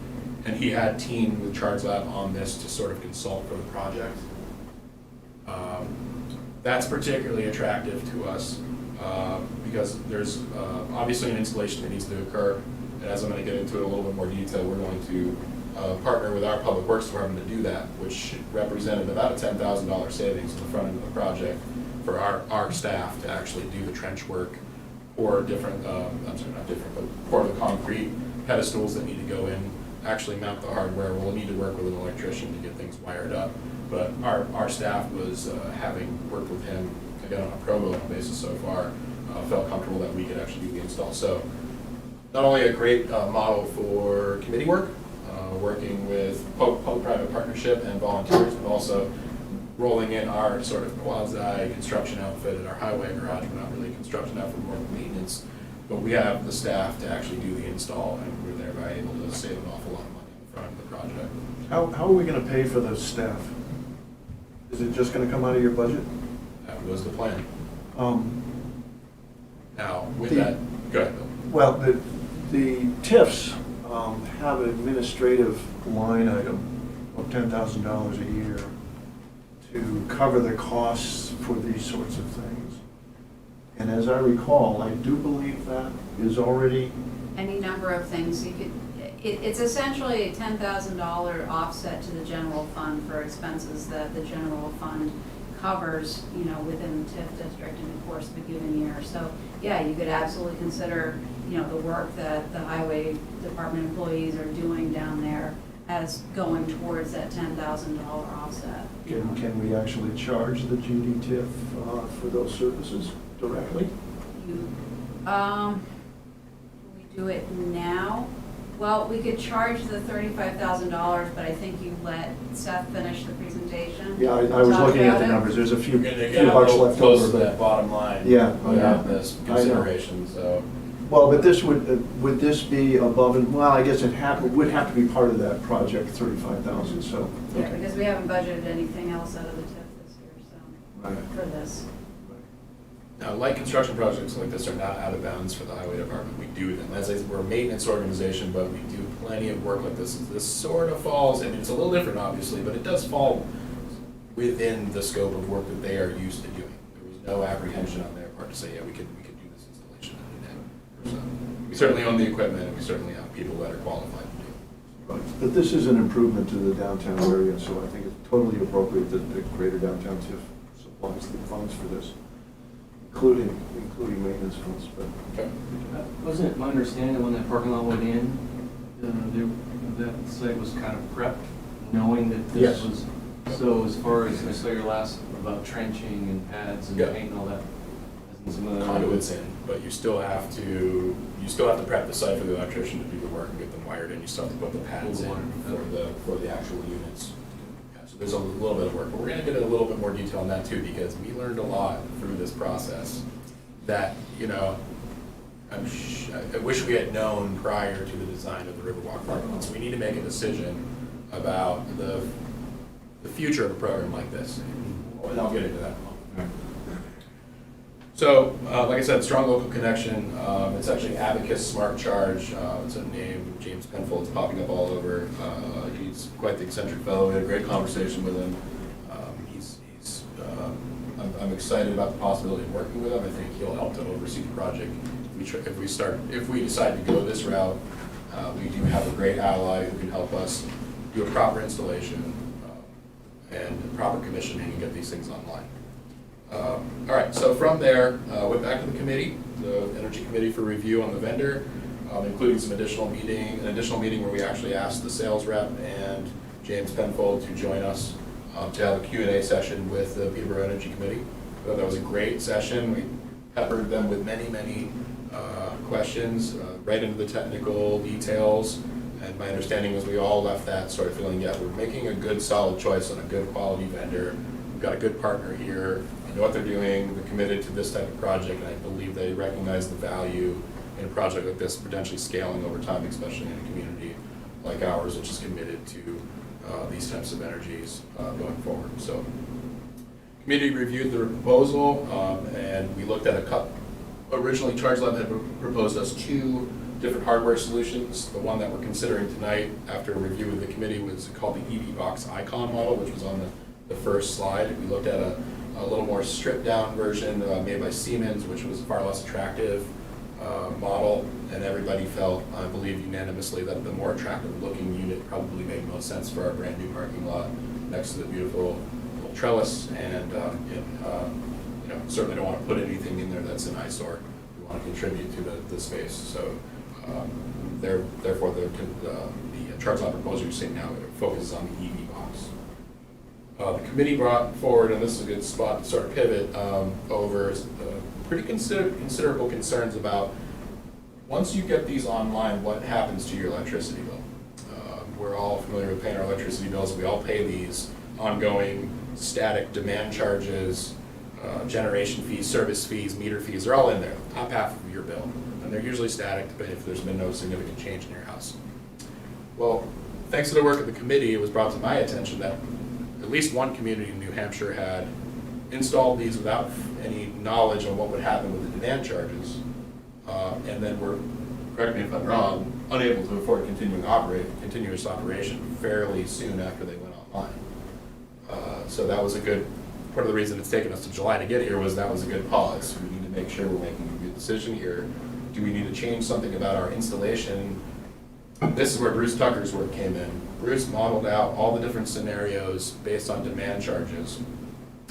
and he had teamed with Charge Lab on this to sort of consult for the project. That's particularly attractive to us because there's obviously an installation that needs to occur. And as I'm going to get into it a little bit more detail, we're going to partner with our Public Works Department to do that, which represented about a $10,000 savings in the front end of the project for our staff to actually do the trench work or different, I'm sorry, not different, but pour the concrete pedestals that need to go in, actually mount the hardware. We'll need to work with an electrician to get things wired up. But our staff was, having worked with him, again, on a pro bono basis so far, felt comfortable that we could actually do the install. So not only a great model for committee work, working with public-private partnership and volunteers, but also rolling in our sort of quasi-construction outfit at our highway garage. We're not really a construction outfit, more maintenance, but we have the staff to actually do the install, and we're thereby able to save an awful lot of money in the front of the project. How are we gonna pay for the staff? Is it just gonna come out of your budget? That was the plan. Now, with The- that, go ahead, Bill. Well, the TIFs have an administrative line item of $10,000 a year to cover the costs for these sorts of things. And as I recall, I do believe that is already, Any number of things, you could, it's essentially a $10,000 offset to the general fund for expenses that the general fund covers, within the TIF district in the course of a given year. So, yeah, you could absolutely consider, the work that the highway department employees are doing down there as going towards that $10,000 offset. can we actually charge the GD TIF for those services directly? You, we do it now. Well, we could charge the $35,000, but I think you let Seth finish the presentation. Yeah, I was Talk looking at about the it. numbers, there's a few We're gonna few get a bucks little left close over, to that but, bottom line. Yeah, Without yeah. this I know. consideration, so. well, but this would this be above and, well, I guess it would have to be part of that project, 35,000, so. Yeah, okay. because we haven't budgeted anything else out of the TIF this year, so, Right. for this. Now, light construction projects like this are not out of bounds for the highway department. We do them. As I said, we're a maintenance organization, but we do plenty of work like this. This sort of falls, I mean, it's a little different, obviously, but it does fall within the scope of work that they are used to doing. There was no apprehension on their part to say, yeah, we could do this installation any day. We certainly own the equipment, and we certainly have people that are qualified to do it. Right. But this is an improvement to the downtown area, so I think it's totally appropriate that the Greater Downtown TIF supplies the funds for this, including maintenance funds, but. Okay. Wasn't it my understanding that when that parking lot went in, that site was kind of prepped, knowing that this Yes. was, so as far as, I saw your last about trenching and pads and Yeah. paint and all that. hasn't some of the- Conduits in, but you still have to prep the site for the electrician to do the work and get them wired in. You still have to put the pads in for the actual units. Yeah, so there's a little bit of work, but we're gonna get into a little bit more detail on that too, because we learned a lot through this process that, you know, I wish we had known prior to the design of the Riverwalk parking lot. So we need to make a decision about the future of a program like this. And I'll get into that in a moment. So, like I said, strong local connection. It's actually Abacus Smart Charge. It's a name. James Penfold's popping up all over. He's quite the eccentric fellow. We had a great conversation with him. I'm excited about the possibility of working with him. I think he'll help to oversee the project. If we decide to go this route, we do have a great ally who can help us do a proper installation and proper commissioning and get these things online. All right, so from there, went back to the committee, the Energy Committee for review on the vendor, including an additional meeting where we actually asked the sales rep and James Penfold to join us to have a Q&A session with the Peterborough Energy Committee. I thought that was a great session. We peppered them with many questions, right into the technical details. And my understanding was we all left that sort of feeling, yeah, we're making a good, solid choice on a good quality vendor. We've got a good partner here. They know what they're doing. They're committed to this type of project, and I believe they recognize the value in a project like this, potentially scaling over time, especially in a community like ours, which is committed to these types of energies going forward. So, committee reviewed the proposal, and we looked at a couple. Originally, ChargeLab had proposed us two different hardware solutions. The one that we're considering tonight, after a review with the committee, was called the EV Box Icon model, which was on the first slide. We looked at a little more stripped down version made by Siemens, which was a far less attractive model, and everybody felt, I believe unanimously, that the more attractive looking unit probably made most sense for our brand new parking lot next to the beautiful little trellis, and you know, certainly don't want to put anything in there that's an eyesore. We want to contribute to the space. So therefore the ChargeLab proposal you're seeing now focuses on the EV box. The committee brought forward, and this is a good spot to sort of pivot over pretty considerable concerns about once you get these online, what happens to your electricity bill? We're all familiar with paying our electricity bills. We all pay these ongoing static demand charges, generation fees, service fees, meter fees. They're all in there, top half of your bill. And they're usually static if there's been no significant change in your house. Well, thanks to the work of the committee, it was brought to my attention that at least one community in New Hampshire had installed these without any knowledge on what would happen with the demand charges, and then were, correct me if I'm wrong, unable to afford continuous operation fairly soon after they went online. So that was a good, part of the reason it's taken us to July to get here was that was a good pause. We need to make sure we're making a good decision here. Do we need to change something about our installation? This is where Bruce Tucker's work came in. Bruce modeled out all the different scenarios based on demand charges.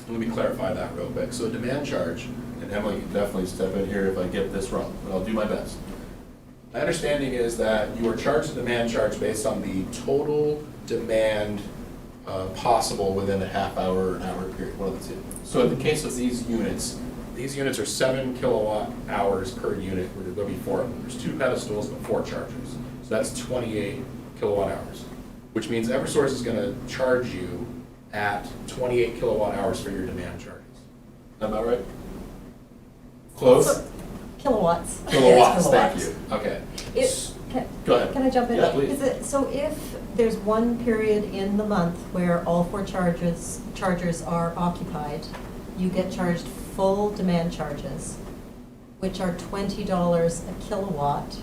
Let me clarify that real quick. So a demand charge, and Emily can definitely step in here if I get this wrong, but I'll do my best. My understanding is that you are charged a demand charge based on the total demand possible within a half hour or an hour period, one of the two. So in the case of these units are 7 kilowatt hours per unit, where there'll be 4 of them. There's 2 pedestals, but 4 chargers. So that's 28 kilowatt hours, which means Eversource is going to charge you at 28 kilowatt hours for your demand charges. Am I right? Close? Kilowatts. Kilowatts, thank Kilowatts. you. Okay. Go ahead. Can I jump in? Yeah, please. So if there's one period in the month where all 4 chargers are occupied, you get charged full demand charges, which are $20 a kilowatt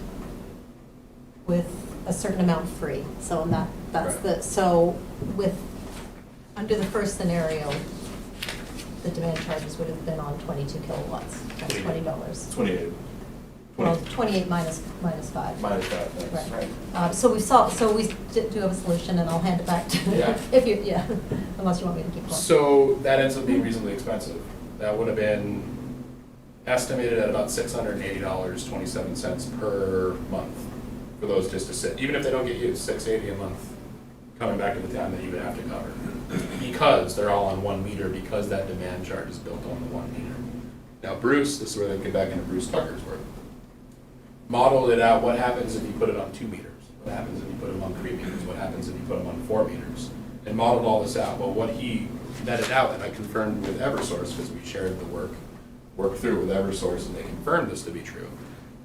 with a certain amount free. So that's Right. so under the first scenario, the demand charges would have been on 22 kilowatts, that's $20. 28. well, 28 minus 5. Minus that, thanks. Right. So we do have a solution, and I'll hand it back to, Yeah. if you, yeah, unless you want me to keep going. So that ends up being reasonably expensive. That would have been estimated at about $680.27 per month for those just to sit. Even if they don't get used, $680 a month coming back to the town that you would have to cover. Because they're all on 1 meter, because that demand charge is built on the 1 meter. Now Bruce, this is where they get back into Bruce Tucker's work. Modeled it out, what happens if you put it on 2 meters? What happens if you put them on 3 meters? What happens if you put them on 4 meters? And modeled all this out. Well, what he netted out, and I confirmed with Eversource, because we shared the work through with Eversource, and they confirmed this to be true,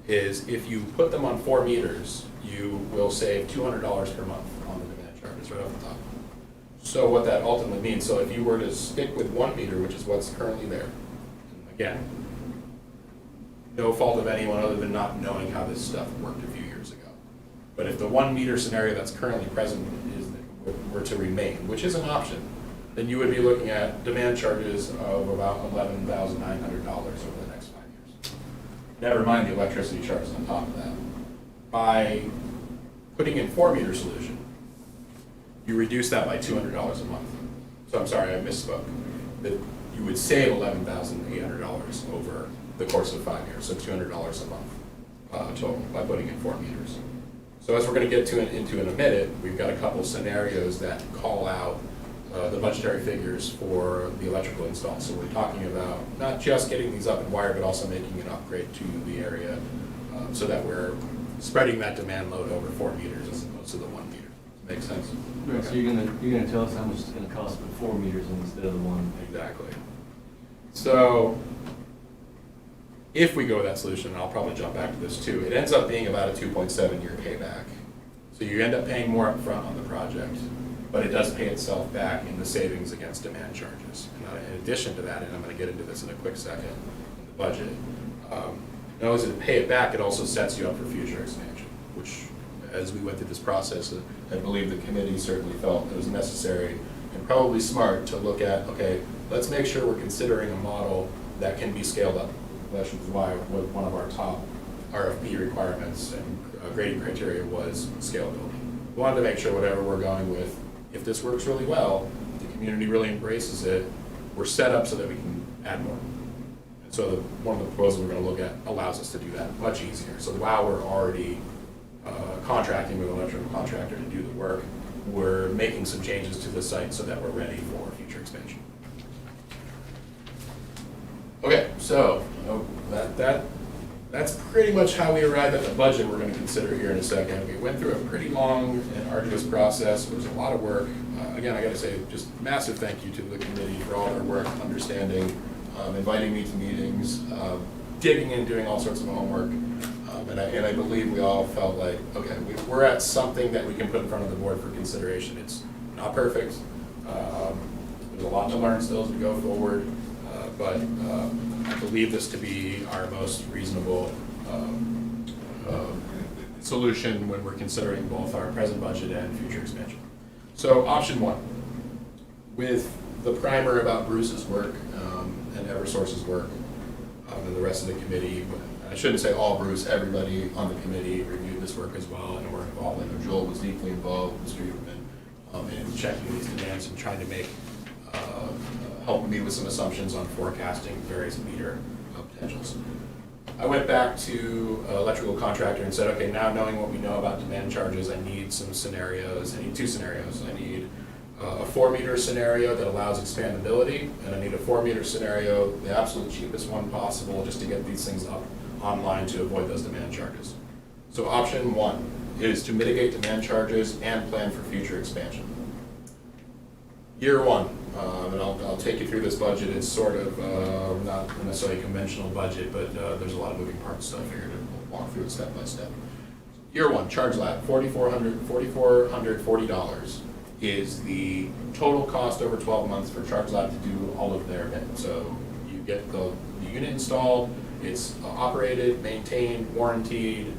is if you put them on 4 meters, you will save $200 per month on the demand charges right off the top. So what that ultimately means, so if you were to stick with 1 meter, which is what's currently there, and again, no fault of anyone other than not knowing how this stuff worked a few years ago. But if the 1 meter scenario that's currently present were to remain, which is an option, then you would be looking at demand charges of about $11,900 over the next 5 years. Never mind the electricity charges on top of that. By putting in 4 meter solution, you reduce that by $200 a month. So I'm sorry, I misspoke. That you would save $11,800 over the course of 5 years, so $200 a month total by putting in 4 meters. So as we're going to get into in a minute, we've got a couple scenarios that call out the budgetary figures for the electrical install. So we're talking about not just getting these up and wired, but also making an upgrade to the area so that we're spreading that demand load over 4 meters as opposed to the 1 meter. Makes sense? Right, so you're gonna tell us how much it's gonna cost to put 4 meters instead of the 1? Exactly. So if we go with that solution, and I'll probably jump back to this too, it ends up being about a 2.7-year payback. So you end up paying more upfront on the project, but it does pay itself back in the savings against demand charges. And in addition to that, and I'm going to get into this in a quick second, in the budget, not only does it pay it back, it also sets you up for future expansion, which, as we went through this process, I believe the committee certainly felt it was necessary and probably smart to look at, okay, let's make sure we're considering a model that can be scaled up. Which is why one of our top RFP requirements and grading criteria was scalability. We wanted to make sure whatever we're going with, if this works really well, if the community really embraces it, we're set up so that we can add more. And so one of the proposals we're going to look at allows us to do that much easier. So while we're already contracting with an electrical contractor to do the work, we're making some changes to the site so that we're ready for future expansion. Okay, so that's pretty much how we arrived at the budget we're going to consider here in a second. We went through a pretty long and arduous process. It was a lot of work. Again, I got to say, just massive thank you to the committee for all their work, understanding, inviting me to meetings, digging in, doing all sorts of homework. And I believe we all felt like, okay, we're at something that we can put in front of the board for consideration. It's not perfect. There's a lot to learn still as we go forward. But I believe this to be our most reasonable solution when we're considering both our present budget and future expansion. So option 1, with the primer about Bruce's work and Eversource's work and the rest of the committee, I shouldn't say all Bruce, everybody on the committee reviewed this work as well and were involved. I know Joel was deeply involved, Mr. Huberman, in checking these demands and trying to make help me with some assumptions on forecasting various meter potentials. I went back to an electrical contractor and said, okay, now knowing what we know about demand charges, I need some scenarios. I need 2 scenarios. I need a 4 meter scenario that allows expandability, and I need a 4 meter scenario, the absolute cheapest one possible, just to get these things up online to avoid those demand charges. So option 1 is to mitigate demand charges and plan for future expansion. Year 1, and I'll take you through this budget. It's sort of not necessarily a conventional budget, but there's a lot of moving parts, so I figured we'll walk through it step by step. Year 1, charge lab, $4,440 is the total cost over 12 months for charge lab to do all of their bit. So you get the unit installed, it's operated, maintained, warrantied,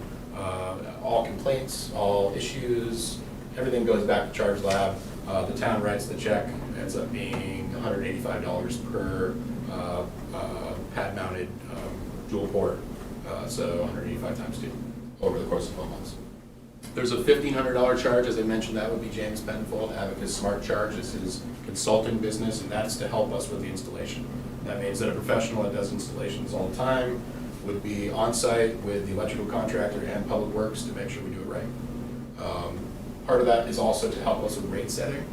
all complaints, all issues, everything goes back to charge lab. The town writes the check, ends up being $185 per pad-mounted dual port So 185 times 2 over the course of 12 months. There's a $1,500 charge, as I mentioned, that would be James Penfold, Abacus Smart Charge. This is consulting business, and that's to help us with the installation. That means that a professional that does installations all the time would be on site with the electrical contractor and Public Works to make sure we do it right. Part of that is also to help us with rate setting.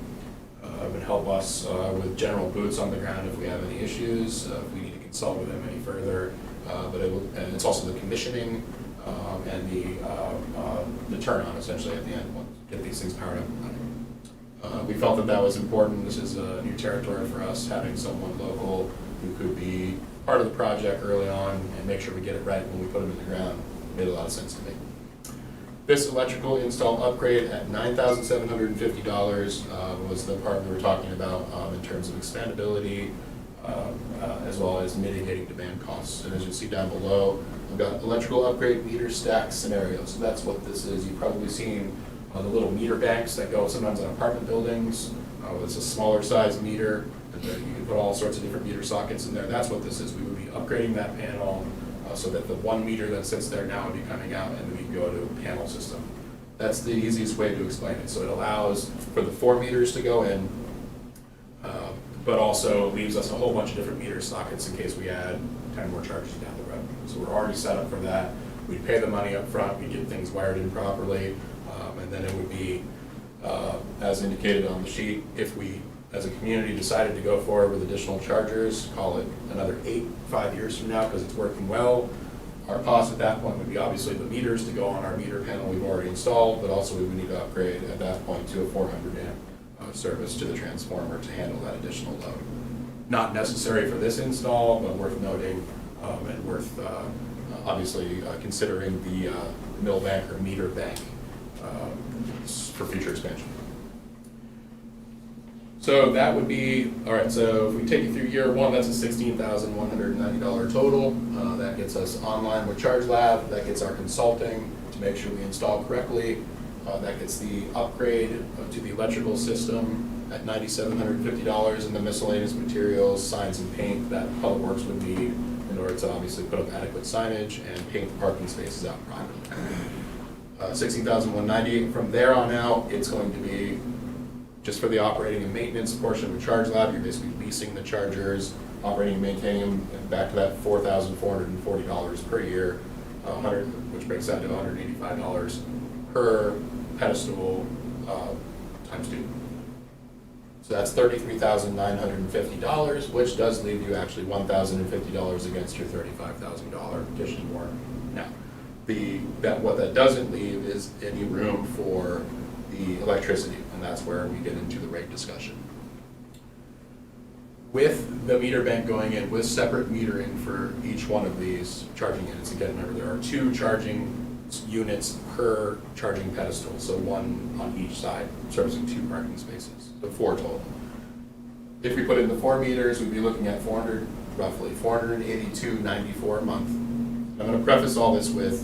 Would help us with general boots on the ground if we have any issues, if we need to consult with them any further. And it's also the commissioning and the turn on essentially at the end, once get these things powered up and running. We felt that that was important. This is a new territory for us, having someone local who could be part of the project early on and make sure we get it right when we put them in the ground. Made a lot of sense to me. This electrical install upgrade at $9,750 was the part we were talking about in terms of expandability, as well as mitigating demand costs. And as you see down below, I've got electrical upgrade meter stack scenarios. So that's what this is. You've probably seen the little meter banks that go sometimes on apartment buildings. It's a smaller size meter, and you can put all sorts of different meter sockets in there. That's what this is. We would be upgrading that panel so that the 1 meter that sits there now would be coming out, and we go to a panel system. That's the easiest way to explain it. So it allows for the 4 meters to go in, but also leaves us a whole bunch of different meter sockets in case we add 10 more charges down the road. So we're already set up for that. We'd pay the money up front, we'd get things wired in properly, and then it would be, as indicated on the sheet, if we, as a community, decided to go forward with additional chargers, call it another 5 years from now because it's working well, our cost at that point would be obviously the meters to go on our meter panel we've already installed, but also we would need to upgrade at that point to a 400 amp service to the transformer to handle that additional load. Not necessary for this install, but worth noting and worth obviously considering the mill bank or meter bank for future expansion. So that would be, all right, so if we take you through year 1, that's a $16,190 total. That gets us online with Charge Lab, that gets our consulting to make sure we install correctly. That gets the upgrade to the electrical system at $9,750, and the miscellaneous materials, signs and paint that Public Works would need in order to obviously put up adequate signage and paint the parking spaces out properly. $16,190. From there on out, it's going to be just for the operating and maintenance portion of the Charge Lab. You're basically leasing the chargers, operating and maintaining them, and back to that $4,440 per year, which breaks out to $185 per pedestal times 2. So that's $33,950, which does leave you actually $1,050 against your $35,000 petition warrant. Now, what that doesn't leave is any room for the electricity, and that's where we get into the rate discussion. With the meter bank going in, with separate metering for each one of these charging units, again, remember there are 2 charging units per charging pedestal, so 1 on each side, servicing 2 parking spaces, so 4 total. If we put in the 4 meters, we'd be looking at roughly $482.94 a month. I'm going to preface all this with,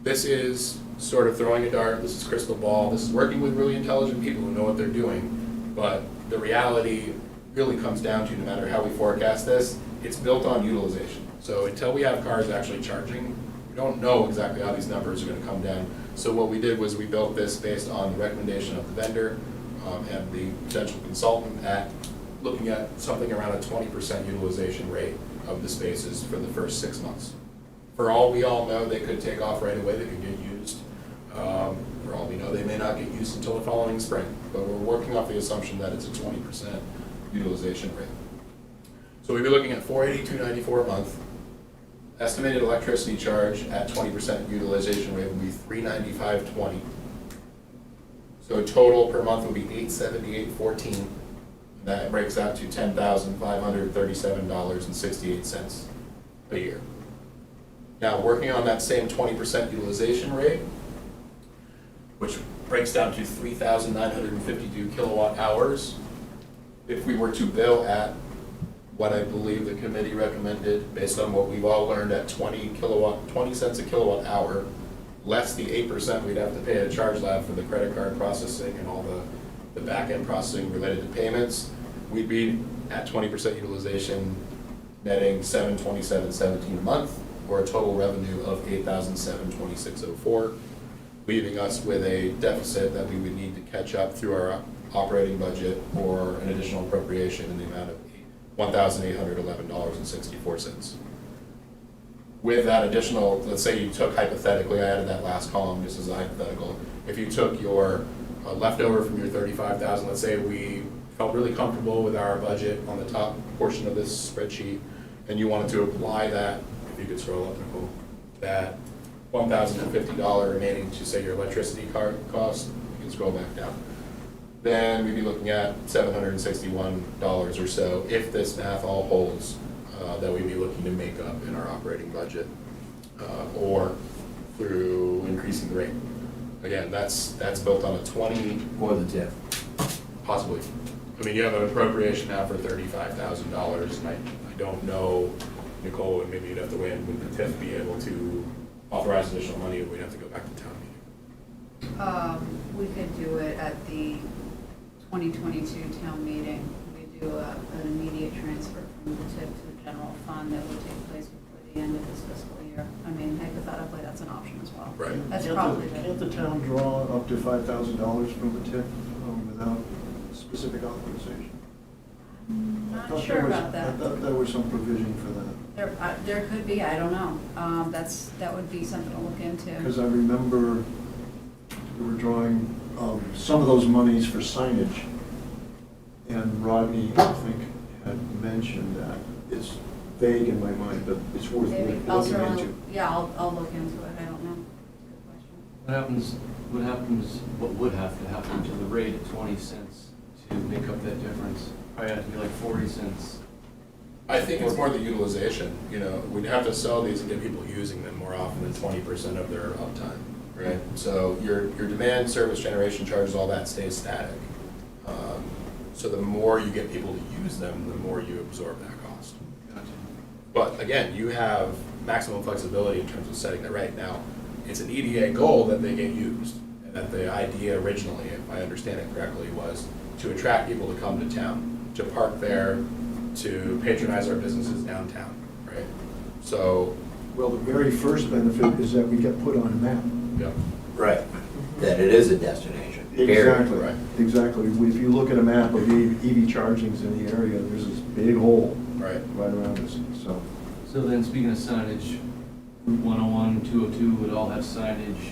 this is sort of throwing a dart, this is crystal ball, this is working with really intelligent people who know what they're doing, but the reality really comes down to, no matter how we forecast this, it's built on utilization. So until we have cars actually charging, we don't know exactly how these numbers are going to come down. So what we did was we built this based on the recommendation of the vendor and the potential consultant at looking at something around a 20% utilization rate of the spaces for the first 6 months. For all we all know, they could take off right away, they could get used. For all we know, they may not get used until the following spring, but we're working off the assumption that it's a 20% utilization rate. So we'd be looking at $482.94 a month. Estimated electricity charge at 20% utilization rate would be $395.20. So total per month would be $878.14. That breaks out to $10,537.68 a year. Now, working on that same 20% utilization rate, which breaks down to 3,952 kilowatt hours, if we were to bill at what I believe the committee recommended, based on what we've all learned at 20 cents a kilowatt hour, less the 8% we'd have to pay at Charge Lab for the credit card processing and all the back-end processing related to payments, we'd be at 20% utilization, netting $727.17 a month. or a total revenue of $8,726.04, leaving us with a deficit that we would need to catch up through our operating budget or an additional appropriation in the amount of $1,811.64. With that additional, let's say you took hypothetically, I added that last column just as a hypothetical, if you took your leftover from your 35,000, let's say we felt really comfortable with our budget on the top portion of this spreadsheet, and you wanted to apply that, if you could scroll up, Nicole, that $1,050 remaining to, say, your electricity cost, you can scroll back down. Then we'd be looking at $761 or so, if this math all holds, that we'd be looking to make up in our operating budget, or through increasing the rate. Again, that's built on a 20, For the tip. possibly. I mean, you have an appropriation now for $35,000, and I don't know, Nicole, and maybe you'd have to weigh in, would the TIF be able to authorize additional money, or we'd have to go back to town meeting? We could do it at the 2022 town meeting. We do an immediate transfer from the TIP to the general fund that would take place before the end of this fiscal year. I mean, hypothetically, that's an option as well. Right. That's Can't probably Can't the town draw up to $5,000 from the TIF without specific authorization? I Not thought sure there was- about that. I thought there was some provision for that. There could be, I don't know. That would be something to look into. Because I remember we were drawing some of those monies for signage, and Rodney, I think, had mentioned that. It's vague in my mind, but it's worth Maybe, looking into. yeah, I'll look into it, I don't know. Good question. What would have to happen to the rate at 20 cents to make up that difference? Probably have to be like 40 cents. I think it's more the utilization, you know, we'd have to sell these and get people using them more often than 20% of their uptime, right? So your demand, service, generation charges, all that stays static. So the more you get people to use them, the more you absorb that cost. Gotcha. But again, you have maximum flexibility in terms of setting the rate. Now, it's an EDA goal that they get used, and that the idea originally, if I understand it correctly, was to attract people to come to town, to park there, to patronize our businesses downtown, right? So, Well, the very first benefit is that we get put on a map. yeah, Right. That it is a destination. period. Exactly, Right. exactly. If you look at a map of EV chargings in the area, there's this big hole right. right around us, so. So then, speaking of signage, Route 101, 202 would all have signage,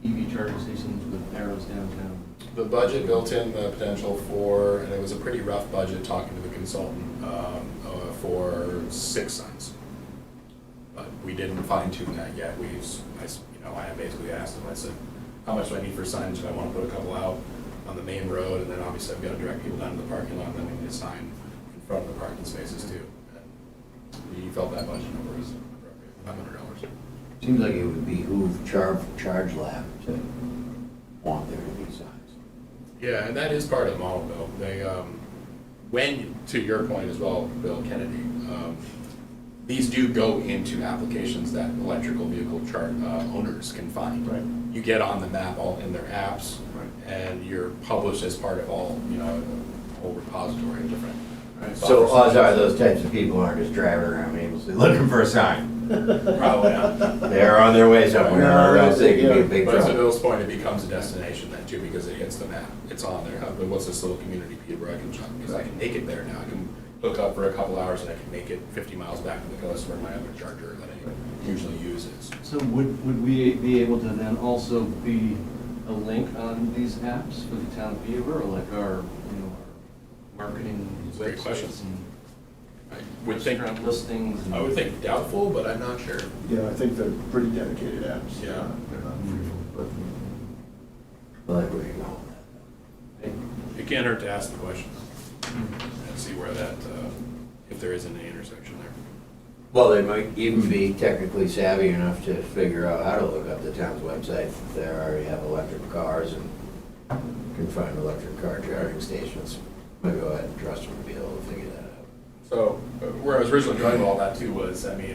EV charging stations with arrows downtown. The budget built in the potential for, and it was a pretty rough budget talking to the consultant, for 6 signs. But we didn't fine tune that yet. I basically asked him, I said, how much do I need for signs? Do I want to put a couple out on the main road? And then obviously I've got to direct people down to the parking lot, and then we need a sign in front of the parking spaces too. And he felt that budget number was appropriate, $500. Seems like it would behoove Charge Lab to want there to be signs. Yeah, and that is part of the model, Bill. They, to your point as well, Bill Kennedy, these do go into applications that electrical vehicle owners can find. Right. You get on the map all in their apps, Right. and you're published as part of all, a whole repository of different. So odds are those types of people aren't just driving around aimlessly looking for a sign. Probably not. They're on their way somewhere, No, or else they could be yeah. in big But to trouble. Bill's point, it becomes a destination then too, because it hits the map. It's on there. But what's this little community, Peterborough, I can shop, because I can make it there now. I can hook up for a couple hours and I can make it 50 miles back to the coast where my other charger that I usually use is. So would we be able to then also be a link on these apps for the town of Peterborough, like our marketing It's a great question. websites and I would think, restaurant listings? and- I would think doubtful, but I'm not sure. Yeah, I think they're pretty dedicated apps. Yeah. They're not free, but. Well, like where you go. It can't hurt to ask the question and see where that, if there isn't any intersection there. Well, they might even be technically savvy enough to figure out how to look up the town's website. They already have electric cars and can find electric car charging stations. Maybe go ahead and trust them to be able to figure that out. So where I was originally going with all that too was, we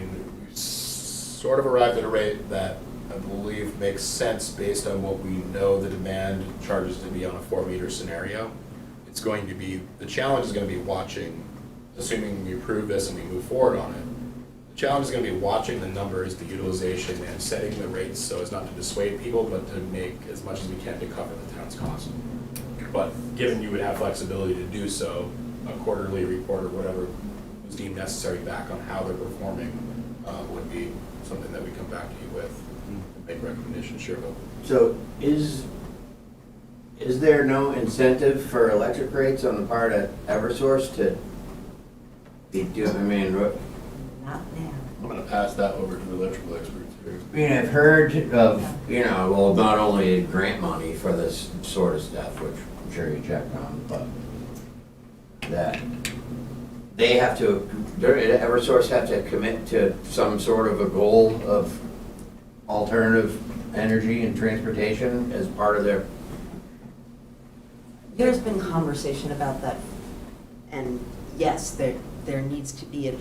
sort of arrived at a rate that I believe makes sense based on what we know the demand charges to be on a 4-meter scenario. It's going to be, the challenge is going to be watching, assuming we approve this and we move forward on it, the challenge is gonna be watching the numbers, the utilization, and setting the rates so as not to dissuade people, but to make as much as we can to cover the town's costs. But given you would have flexibility to do so, a quarterly report or whatever was deemed necessary back on how they're performing would be something that we come back to you with and make recommendations, sure. So is there no incentive for electric rates on the part of Eversource to be doing, I mean, Not now. I'm gonna pass that over to the electrical experts here. I mean, I've heard of, you know, well, not only grant money for this sort of stuff, which I'm sure you checked on, but that they have to, Eversource have to commit to some sort of a goal of alternative energy and transportation as part of their, There's been conversation about that, and yes, there needs to be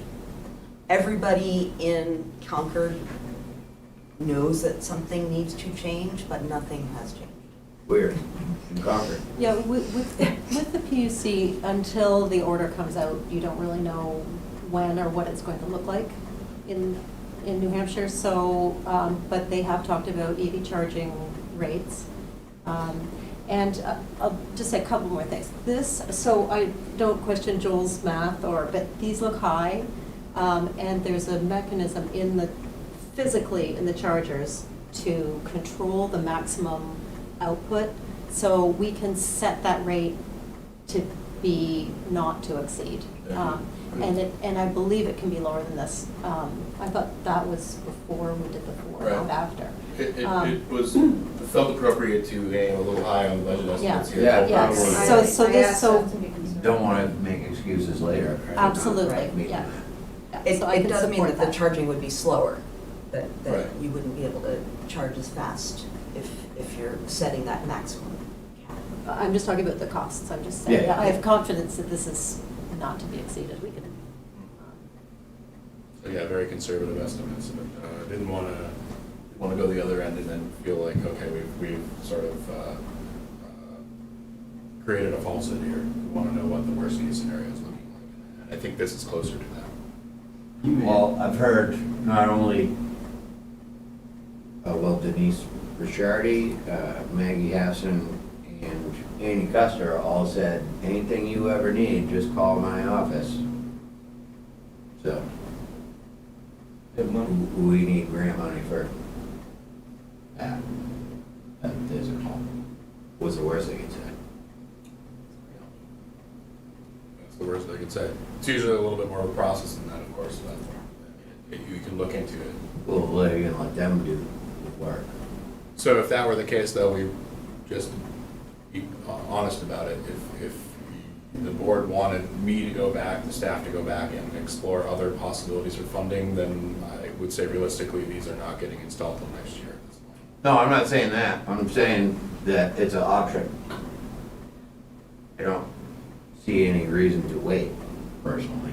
everybody in Concord knows that something needs to change, but nothing has changed. weird, in Concord. Yeah, with the PUC, until the order comes out, you don't really know when or what it's going to look like in New Hampshire, so, but they have talked about EV charging rates. And I'll just say a couple more things. So I don't question Joel's math, but these look high, and there's a mechanism physically in the chargers to control the maximum output, so we can set that rate to be not to exceed. And I believe it can be lower than this. I thought that was before we did the floor, not Right. after. It was, felt appropriate to aim a little high on the budget estimates here. Yeah. Yeah, so Don't want to make excuses later. absolutely, Right. yeah. It So I can does mean support that the charging would be slower, that Right. you wouldn't be able to charge as fast if you're setting that maximum cap. I'm just talking about the costs, I'm just saying, Yeah. I have confidence that this is not to be exceeded, we can. So yeah, very conservative estimates, but didn't want to go the other end and then feel like, okay, we've sort of created a falsehood here. We want to know what the worst case scenario is looking like. And I think this is closer to that. Well, I've heard not only, Denise Ricciardi, Maggie Hassan, and Andy Custer all said, anything you ever need, just call my office. So, we need grant money for that. There's a call. What's the worst they can say? That's the worst I could say. It's usually a little bit more of a process than that, of course, but you can look into it. Well, you can let them do the work. So if that were the case, though, we just be honest about it. If the board wanted me to go back, the staff to go back and explore other possibilities for funding, then I would say realistically, these are not getting installed till next year at this point. No, I'm not saying that. I'm saying that it's an option. I don't see any reason to wait, personally.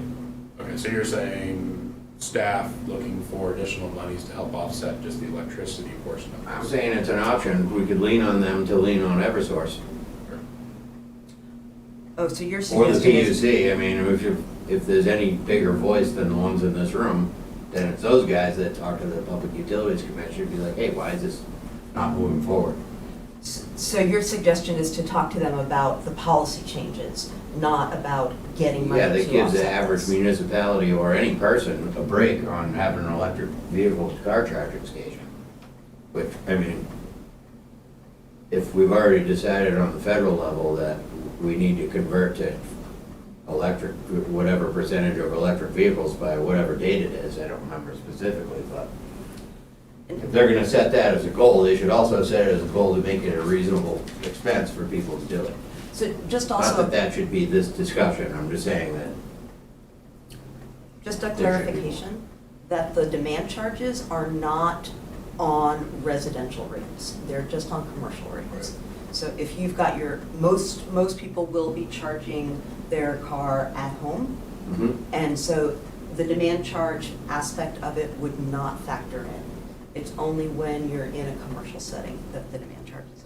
Okay, so you're saying staff looking for additional monies to help offset just the electricity portion of this? I'm saying it's an option. We could lean on them to lean on Eversource. Oh, so you're Or the suggesting is PUC. I mean, if there's any bigger voice than the ones in this room, then it's those guys that talk to the Public Utilities Commission and be like, hey, why is this not moving forward? So your suggestion is to talk to them about the policy changes, not about getting money Yeah, to that gives the offset average this. municipality or any person a break on having an electric vehicle car charging station. Which, I mean, if we've already decided on the federal level that we need to convert to electric, whatever percentage of electric vehicles by whatever date it is, I don't remember specifically, but if they're gonna set that as a goal, they should also set it as a goal to make it a reasonable expense for people to do it. So just Not also, that that should be this discussion, I'm just saying that. just a There should be clarification, that the demand charges are not on residential rates. They're just on commercial rates. So if you've got most people will be charging their car at home. Mhm. And so the demand charge aspect of it would not factor in. It's only when you're in a commercial setting that the demand charges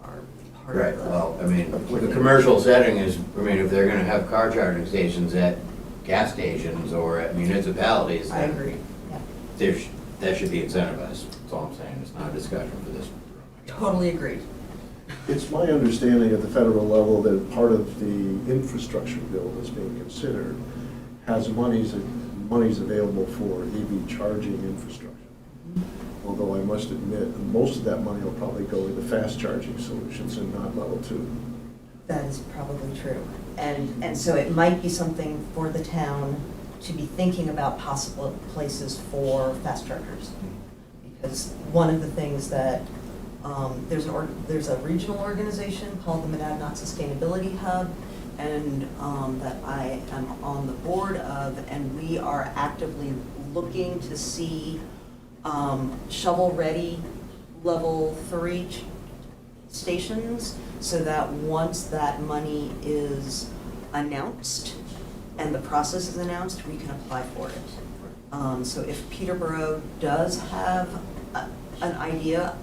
are part Right, of the. well, I mean, the commercial setting is, I mean, if they're gonna have car charging stations at gas stations or at municipalities, I then agree. that should be incentivized, that's all I'm saying, it's not a discussion for this. Totally agreed. It's my understanding at the federal level that part of the infrastructure bill that's being considered has monies available for EV charging infrastructure. Although I must admit, most of that money will probably go into fast charging solutions and not level 2. That is probably true. And so it might be something for the town to be thinking about possible places for fast chargers. Because one of the things that, there's a regional organization called the Monadnock Sustainability Hub, and that I am on the board of, and we are actively looking to see shovel-ready level 3 stations, so that once that money is announced and the process is announced, we can apply for it. So if Peterborough does have an idea,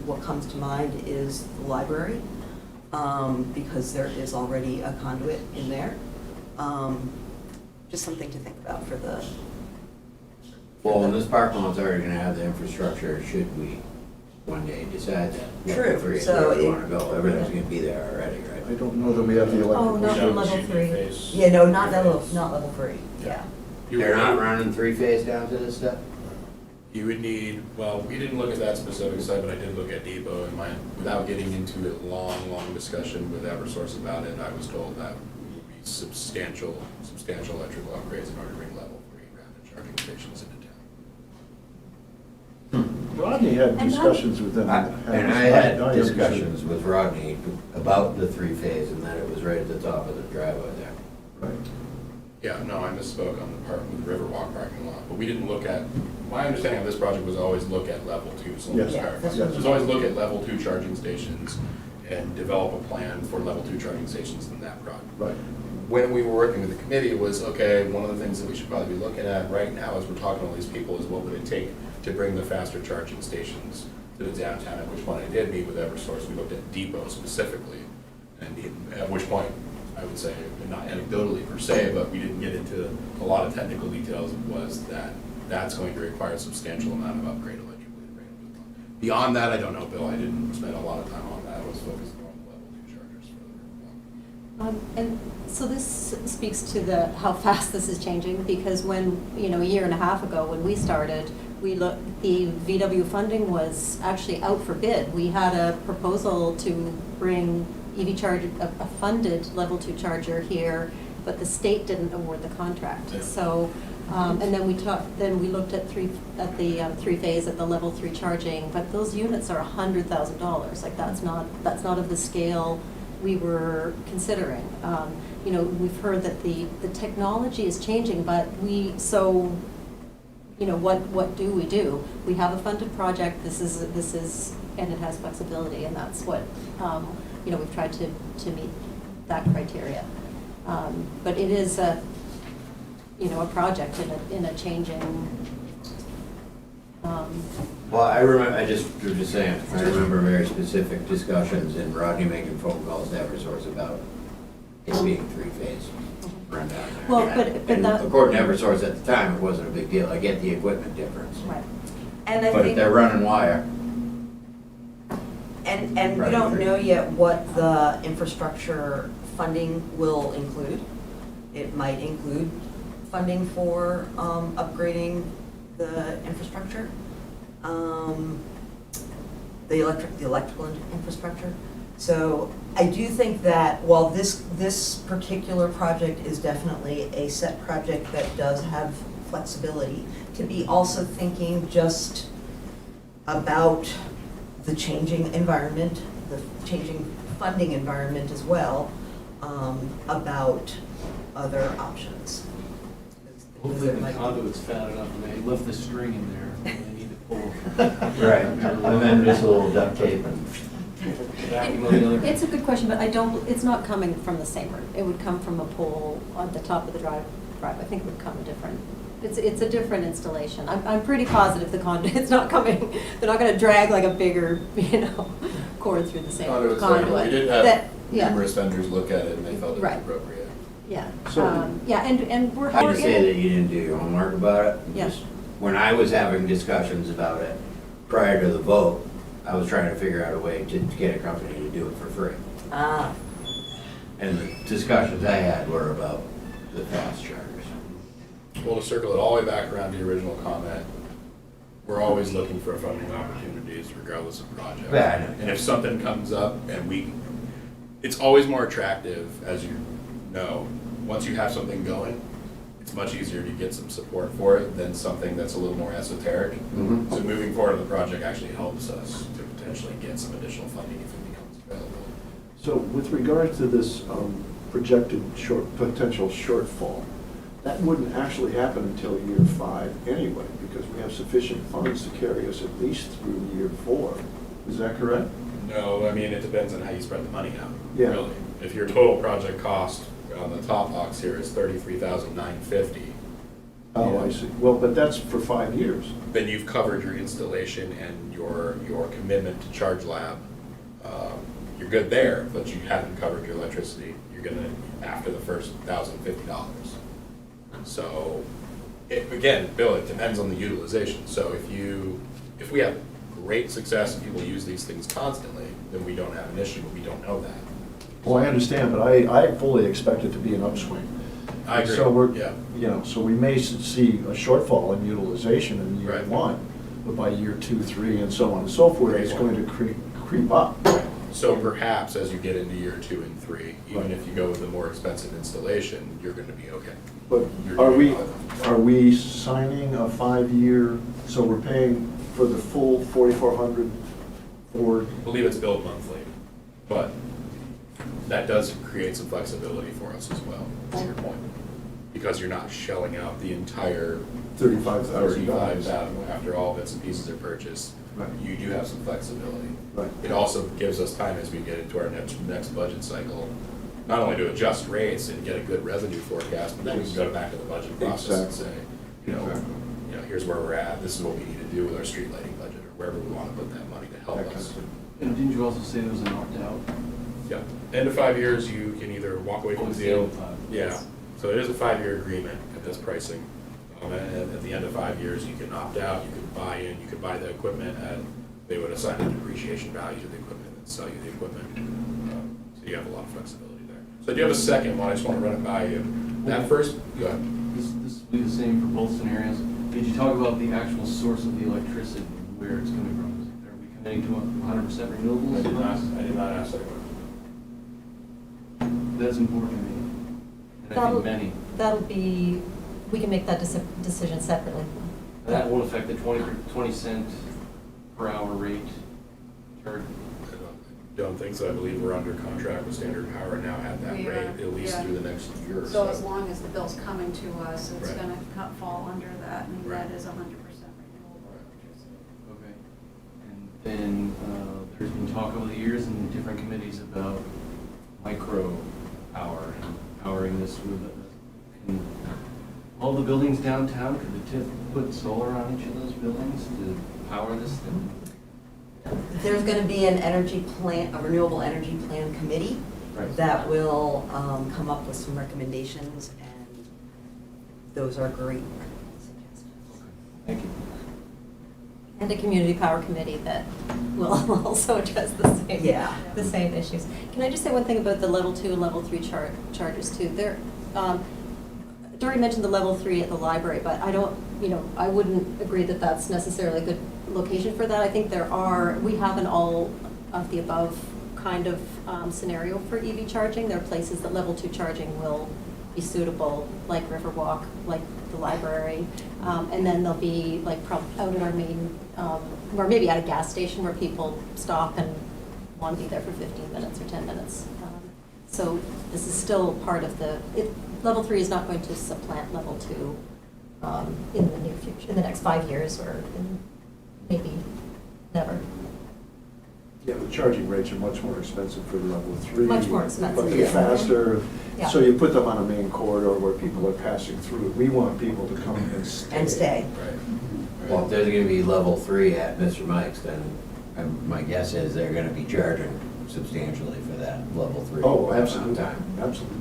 what comes to mind is the library, because there is already a conduit in there. Just something to think about for the. Well, and this parking lot's already gonna have the infrastructure, should we one day decide that. True, Level 3 is so where we it- wanna go, everything's gonna be there already, right? I don't know that we have the Oh, electrical. not That from was level union 3. phase. Yeah, no, not level 3, yeah. You They're would not need- running 3-phase down to this stuff? You would need, well, we didn't look at that specific site, but I did look at Depot, and without getting into a long discussion with Eversource about it, I was told that would be substantial electrical upgrades in order to bring level 3 rapid charging stations into town. Rodney had And discussions with them. in the past. And I had understand. discussions with Rodney about the 3-phase, and that it was right at the top of the driveway there. Right. Yeah, no, I misspoke on the part with the Riverwalk parking lot, but we didn't look at, my understanding of this project was always look at level 2, so let's Yes. clarify. Yes. Just always look at level 2 charging stations and develop a plan for level 2 charging stations in that project. Right. When we were working with the committee, it was, okay, one of the things that we should probably be looking at right now as we're talking to all these people is what would it take to bring the faster charging stations to the downtown, at which point I did meet with Eversource, we looked at Depot specifically, and at which point, I would say, not anecdotally per se, but we didn't get into a lot of technical details, was that that's going to require a substantial amount of upgrade electrically to bring it to the. Beyond that, I don't know, Bill, I didn't spend a lot of time on that, I was focused on level 2 chargers for And so this speaks to how fast this is changing, because when, a year and a half ago, when we started, the VW funding was actually out for bid. We had a proposal to bring EV charger, a funded level 2 charger here, but the state didn't award the contract. Yeah. So, and then we looked at the 3-phase at the level 3 charging, but those units are $100,000. Like that's not of the scale we were considering. We've heard that the technology is changing, but what do we do? We have a funded project, this is, and it has flexibility, and that's what, we've tried to meet that criteria. But it is a project in a changing, Well, I remember, I was just saying, I remember very specific discussions and Rodney making phone calls to Eversource about it being 3-phase run down there. Well, but And that- according to Eversource at the time, it wasn't a big deal, I get the equipment difference. right. And I But if think, they're running wire, and we Right. don't know yet what the infrastructure funding will include. It might include funding for upgrading the infrastructure, the electrical infrastructure. So I do think that while this particular project is definitely a set project that does have flexibility, to be also thinking just about the changing environment, the changing funding environment as well, about other options. Hopefully the conduit's fat enough and they lift the string in there and they need to pull. right, and then just a little duct tape and. Vacuum on the other. It's a good question, but it's not coming from the same route. It would come from a pole on the top of the drive. I think it would come different. It's a different installation. I'm pretty positive the conduit, it's not coming, they're not gonna drag like a bigger, cord through the same Conduit's conduit. like, we did That- have yeah. numerous vendors look at it and they felt it was Right. appropriate. Yeah, So- yeah, and we're. I we're just in say it. that you didn't do your homework about it. Yeah. Just when I was having discussions about it prior to the vote, I was trying to figure out a way to get a company to do it for free. Ah, And the discussions I had were about the fast chargers. Well, to circle it all the way back around to the original comment, we're always looking for funding opportunities regardless of project. Yeah, I know. And if something comes up and it's always more attractive, as you know, once you have something going, it's much easier to get some support for it than something that's a little more esoteric. Mhm. So moving forward on the project actually helps us to potentially get some additional funding if it becomes available. So with regard to this projected potential shortfall, that wouldn't actually happen until year 5 anyway, because we have sufficient funds to carry us at least through year 4. Is that correct? No, I mean, it depends on how you spread the money out, Yeah. really. If your total project cost on the top box here is $33,950, Oh, I see. Well, but that's for 5 years. then you've covered your installation and your commitment to Charge Lab. You're good there, but you haven't covered your electricity. You're gonna, after the first $1,050. So, again, Bill, it depends on the utilization. So if we have great success and people use these things constantly, then we don't have an issue, but we don't know that. Well, I understand, but I fully expect it to be an upswing. I agree, So we're, yeah. so we may see a shortfall in utilization in year Right. 1, but by year 2, 3, and so on and so forth, Great it's point. going to creep up. So perhaps as you get into year 2 and 3, even Right. if you go with a more expensive installation, you're gonna be okay. But You're are doing are we signing a 5-year, so we're paying for the full 4,400 for, I believe it's billed monthly, but that does create some flexibility for us as well, to your point. Because you're not shelling out the entire $35,000? $35,000 after all bits and pieces are purchased. Right. You do have some flexibility. Right. It also gives us time as we get into our next budget cycle, not only to adjust rates and get a good revenue forecast, but then we can go back to the budget process and say, Exactly. here's where we're at, this is what we need to do with our street lighting budget, or wherever we want to put that money to help That kind us. of thing. And didn't you also say there was an opt-out? Yeah, end of 5 years, you can either walk away from the Oh, it's deal. end of 5. Yeah, so it is a 5-year agreement at this pricing. And at the end of 5 years, you can opt out, you can buy in, you can buy the equipment, and they would assign a depreciation value to the equipment and sell you the equipment. So you have a lot of flexibility there. So do you have a second one? I just want to run it by you. That first, go ahead. This will be the same for both scenarios. Did you talk about the actual source of the electricity, where it's coming from? Are we committing to 100% renewables? I did not ask that one. That's important to me. And I That'll- think many. That'll be, we can make that decision separately. That won't affect the 20 cent per hour rate charge. I don't think so. I believe we're under contract with Standard Power now at that We rate, are, at least yeah. through the next year or so. So as long as the bill's coming to us, it's Right. gonna fall under that, and Right. that is 100% renewable electricity. Okay. And then there's been talk over the years in different committees about micro power and powering this with, can all the buildings downtown, could the TIF put solar on each of those buildings to power this thing? there's going to be an energy plan, a renewable energy plan committee Right. that will come up with some recommendations, and those are great suggestions. Thank you. And a community power committee that will also address the same, Yeah. the same issues. Can I just say one thing about the level 2 and level 3 chargers too? Dory mentioned the level 3 at the library, but I don't, I wouldn't agree that that's necessarily a good location for that. I think we have an all of the above kind of scenario for EV charging. There are places that level 2 charging will be suitable, like Riverwalk, like the library. And then there'll be like out at our main, or maybe at a gas station where people stop and want to be there for 15 minutes or 10 minutes. So this is still part of level 3 is not going to supplant level 2 in the near future, in the next 5 years, or maybe never. Yeah, the charging rates are much more expensive for level 3. Much more expensive, But they're yeah. faster, Yeah. so you put them on a main corridor where people are passing through. We want people to come and stay. And stay. Right. Well, if there's gonna be level 3 at Mr. Mike's, then my guess is they're gonna be charging substantially for that level 3. Oh, amount of absolutely, time. absolutely.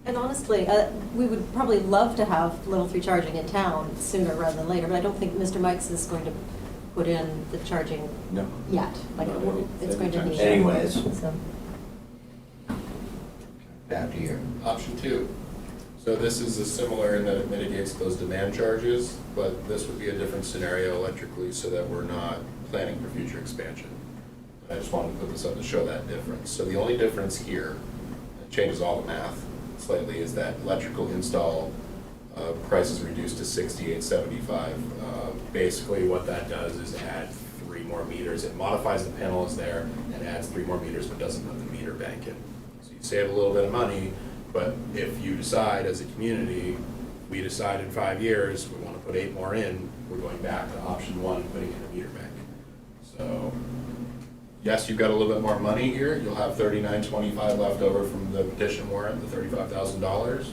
And honestly, we would probably love to have level 3 charging in town sooner rather than later, but I don't think Mr. Mikes is going to put in the charging No. yet. Like, No, it's going to need. Anyways. So, Back to you. Option 2. So this is a similar in that it mitigates those demand charges, but this would be a different scenario electrically so that we're not planning for future expansion. And I just wanted to put this up to show that difference. So the only difference here, it changes all the math slightly, is that electrical install price is reduced to $68.75. Basically what that does is add 3 more meters. It modifies the panels there and adds 3 more meters, but doesn't put the meter bank in. So you save a little bit of money, but if you decide as a community, we decide in 5 years, we want to put 8 more in, we're going back to option 1, putting in a meter bank. So, yes, you've got a little bit more money here, you'll have $39.25 left over from the petition warrant, the $35,000.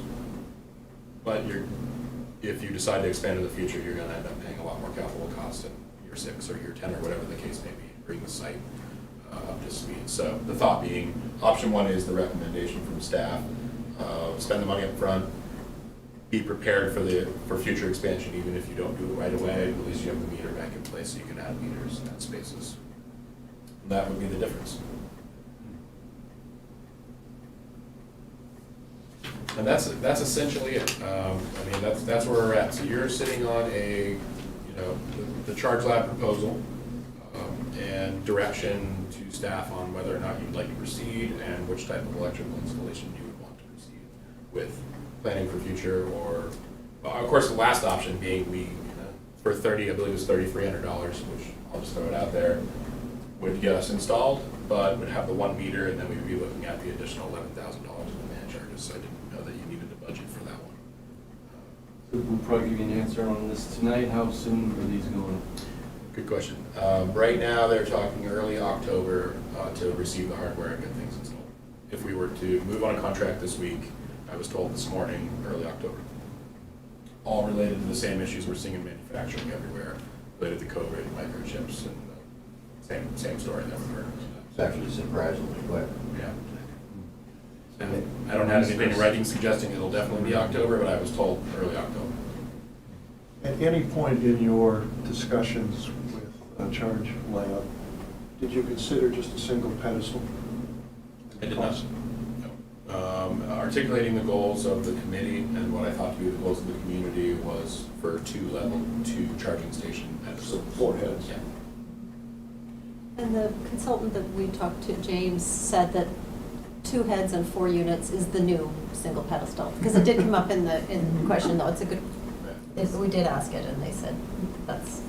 But if you decide to expand in the future, you're gonna end up paying a lot more capital costs in year 6 or year 10 or whatever the case may be, to bring the site up to speed. So the thought being, option 1 is the recommendation from staff. Spend the money up front, be prepared for future expansion, even if you don't do it right away, at least you have the meter bank in place so you can add meters and add spaces. And that would be the difference. And that's essentially it. I mean, that's where we're at. So you're sitting on the charge lab proposal and direction to staff on whether or not you'd like to proceed and which type of electrical installation you would want to proceed with, planning for future, or of course the last option being for I believe it was $3,300, which I'll just throw it out there, would get us installed, but would have the 1 meter, and then we'd be looking at the additional $11,000 in demand charges. So I didn't know that you needed a budget for that one. We'll probably give you an answer on this tonight. How soon are these going? Good question. Right now, they're talking early October to receive the hardware and get things installed. If we were to move on a contract this week, I was told this morning, early October. All related to the same issues we're seeing in manufacturing everywhere, related to COVID, microchips, and same story that we've heard. It's actually surprisingly quick. Yeah. And I don't have anything in writing suggesting it'll definitely be October, but I was told early October. At any point in your discussions with Charge Lab, did you consider just a single pedestal? I did not. No. Articulating the goals of the committee and what I thought to be the goals of the community was for 2 level 2 charging station pedestals. So 4 heads. Yeah. and the consultant that we talked to, James, said that 2 heads and 4 units is the new single pedestal. Because it did come up in the question, though. It's a good, we did ask it, and they said that's.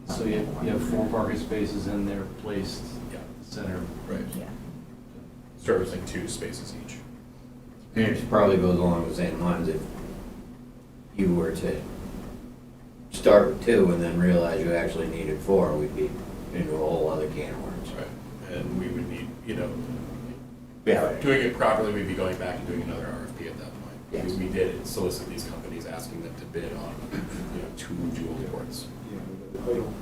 So you have 4 parking spaces and they're placed Yeah. center. Right. Yeah. Servicing 2 spaces each. And it probably goes along the same lines if you were to start with 2 and then realize you actually needed 4, we'd be into a whole other can of worms. Right. And we would need, Yeah. doing it properly, we'd be going back and doing another RFP at that point. Yes. Because we did solicit these companies, asking them to bid on, 2 dual ports. Yeah,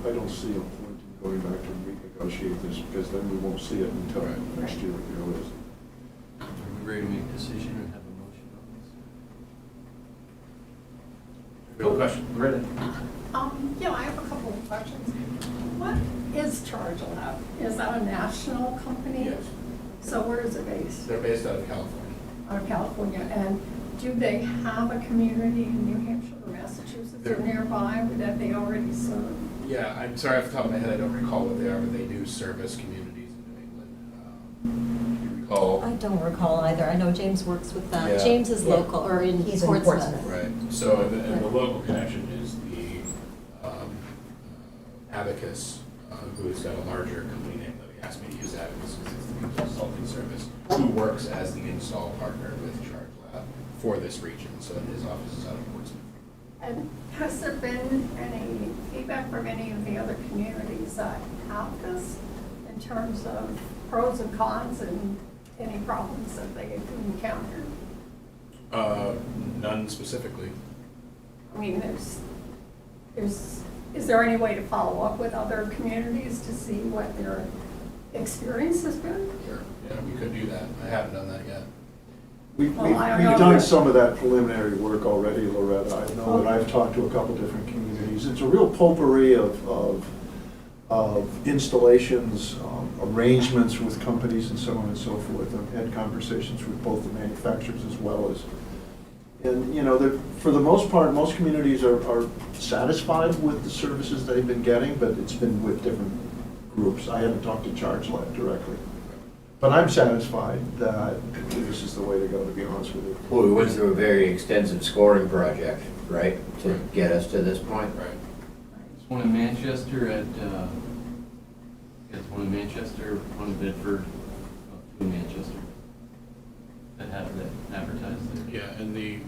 I don't see a point in going back to renegotiate this, because then we won't see it until Right. next year. Are we ready to make a decision and have a motion on this? Real question. Ready? Yeah, I have a couple of questions. What is Charge Lab? Is that a national company? Yes. So where is it based? They're based out of California. Out of California. And do they have a community in New Hampshire or Massachusetts or They're- nearby that they already serve? Yeah, I'm sorry, off the top of my head, I don't recall what they are, but they do service communities in New England. Do you recall? I don't recall either. I know James works with them. Yeah. James is Yeah. local, or in He's in Portsmouth. Portsmouth. Right, so and the local connection is the Abacus, who's got a larger company name that he asked me to use Abacus because it's the consulting service, who works as the install partner with Charge Lab for this region, so his office is out of Portsmouth. And has there been any feedback from any of the other communities that have this in terms of pros and cons and any problems that they encountered? None specifically. I mean, is there any way to follow up with other communities to see what their experience has been? Sure. Yeah, we could do that. I haven't done that yet. We've Well, I don't know done that- some of that preliminary work already, Loretta. I know that I've talked to a couple different communities. It's a real potpourri of installations, arrangements with companies and so on and so forth. I've had conversations with both the manufacturers as well as, and, you know, for the most part, most communities are satisfied with the services they've been getting, but it's been with different groups. I haven't talked to Charge Lab directly. But I'm satisfied that this is the way to go, to be honest with you. Well, we went through a very extensive scoring project, right, to get us to this point? Right. There's one in Manchester one in Manchester, one in Bedford, two in Manchester that have that advertised there. Yeah, and the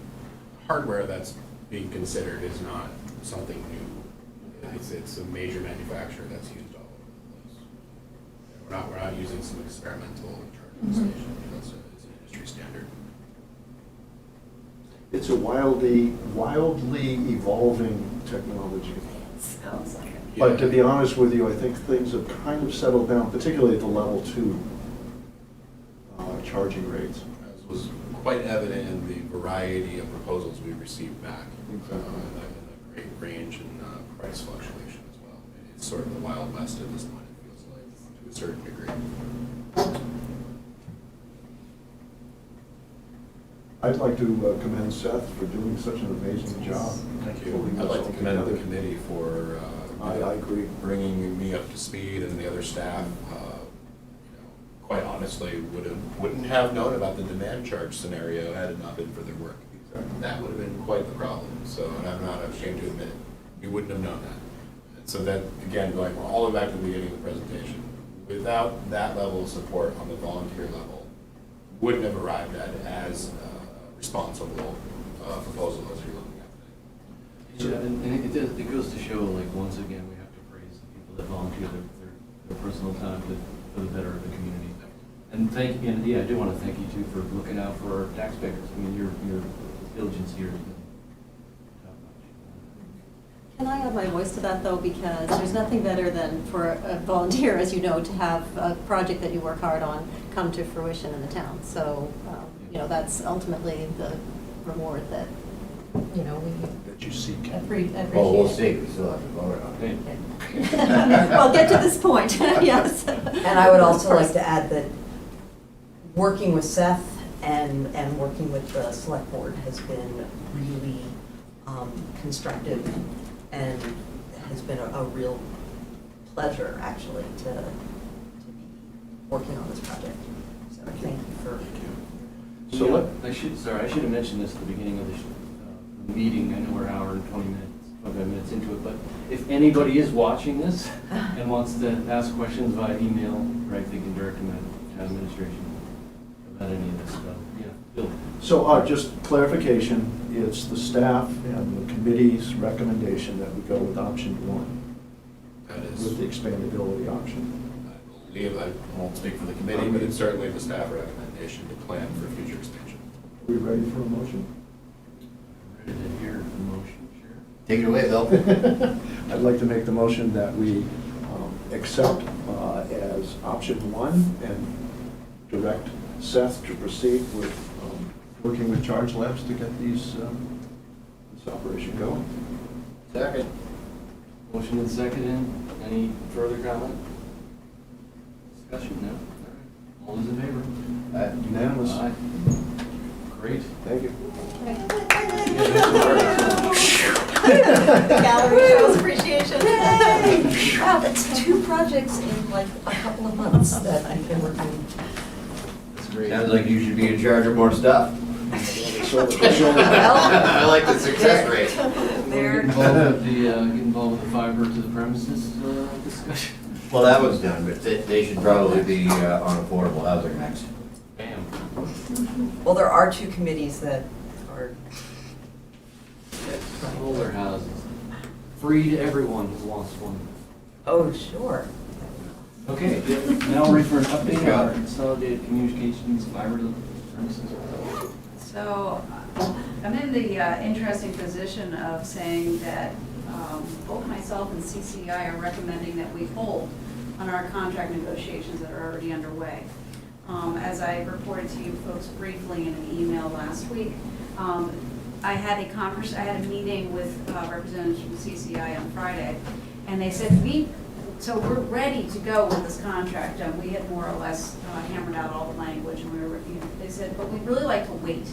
hardware that's being considered is not something new. It's a major manufacturer that's used all over the place. We're not using some experimental charging station. It's an industry standard. It's a wildly evolving technology. Sounds like it. But to be honest with you, I think things have kind of settled down, particularly at the level 2 charging rates. As was quite evident in the variety of proposals we received back, and the great range and price fluctuation as well. It's sort of the Wild West at this point, it feels like, to a certain degree. I'd like to commend Seth for doing such an amazing job. Thank you. pulling I'd this like all to commend the together. committee for I agree. bringing me up to speed, and the other staff, quite honestly, wouldn't have known about the demand charge scenario had it not been for their work. That would have been quite the problem. So, and I'm not ashamed to admit, we wouldn't have known that. And so that, again, going all the way back to the beginning of the presentation, without that level of support on the volunteer level, wouldn't have arrived at as responsible proposal as you're looking at today. Yeah, and it goes to show, like, once again, we have to praise the people that volunteer their personal time for the better of the community. And I do want to thank you too for looking out for our taxpayers. I mean, your diligence here has been top notch. Can I add my voice to that, though, because there's nothing better than for a volunteer, as you know, to have a project that you work hard on come to fruition in the town. So, that's ultimately the reward that, we That you seek. appreciate. Well, we'll see, we still have to vote on it. Okay. Well, get to this point, yes. And I would also like to add that working with Seth and working with the select board has been really constructive and has been a real pleasure, actually, to be working on this project. So thank you for. So I should have mentioned this at the beginning of the meeting. I know we're an hour and 25 minutes into it, but if anybody is watching this and wants to ask questions via email, right, they can direct them at town administration about any of this stuff. Yeah, Bill. So just clarification, it's the staff and the committee's recommendation that we go with option 1, That is, with the expandability option. I believe, I won't speak for the committee, but it's certainly the staff recommendation to plan for future expansion. Are we ready for a motion? Ready to hear the motion, Chair? Take it away, Bill. I'd like to make the motion that we accept as option 1 and direct Seth to proceed with working with Charge Labs to get this operation going. Second. Motion and second. Any further comment? Discussion? No? All right. All those in favor? Unanimous. Aye. Great. Thank you. The gallery shows appreciation. Wow, that's 2 projects in like a couple of months that I've been working. That's great. Sounds like you should be in charge of more stuff. Well, I like the success rate. There. Get involved with the fiber to the premises discussion. Well, that was done, but they should probably be on affordable housing next. Bam. Well, there are 2 committees that are. Solar houses. Free to everyone who wants one. Oh, sure. Okay, now we're ready for an update on our consolidated communications fiber to the premises. So I'm in the interesting position of saying that both myself and CCI are recommending that we hold on our contract negotiations that are already underway. As I reported to you folks briefly in an email last week, I had a meeting with representatives from CCI on Friday, and they said, we're ready to go with this contract. We had more or less hammered out all the language, and they said, but we'd really like to wait.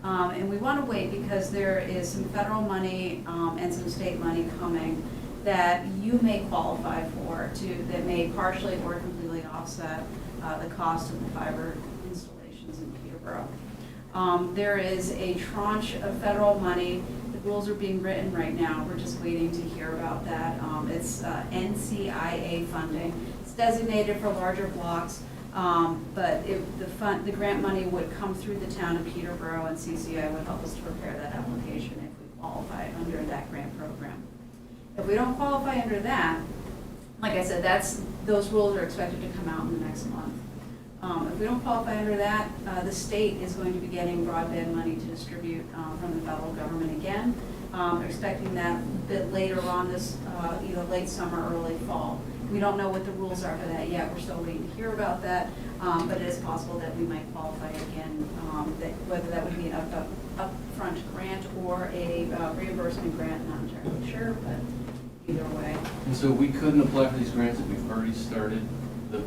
And we want to wait because there is some federal money and some state money coming that you may qualify for, that may partially or completely offset the cost of the fiber installations in Peterborough. There is a tranche of federal money. The rules are being written right now. We're just waiting to hear about that. It's NCIA funding. It's designated for larger blocks, but the grant money would come through the town of Peterborough, and CCI would help us to prepare that application if we qualify under that grant program. If we don't qualify under that, like I said, those rules are expected to come out in the next month. If we don't qualify under that, the state is going to be getting broadband money to distribute from the federal government again. We're expecting that a bit later on this, either late summer, early fall. We don't know what the rules are for that yet. We're still waiting to hear about that, but it is possible that we might qualify again, whether that would be an upfront grant or a reimbursement grant, not entirely sure, but either way. And so we couldn't apply for these grants if we've already started the.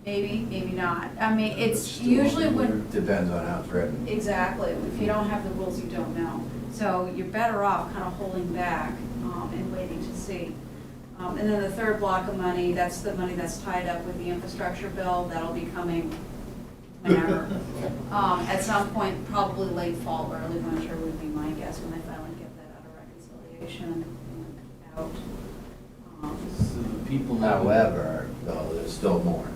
Maybe, maybe not. I mean, it's Still usually when, Depends on how it's written. exactly, if you don't have the rules, you don't know. So you're better off kind of holding back and waiting to see. And then the third block of money, that's the money that's tied up with the infrastructure bill. That'll be coming whenever. At some point, probably late fall, early winter would be my guess when they finally get that out of reconciliation and out. So the people that. However, though, there's still more.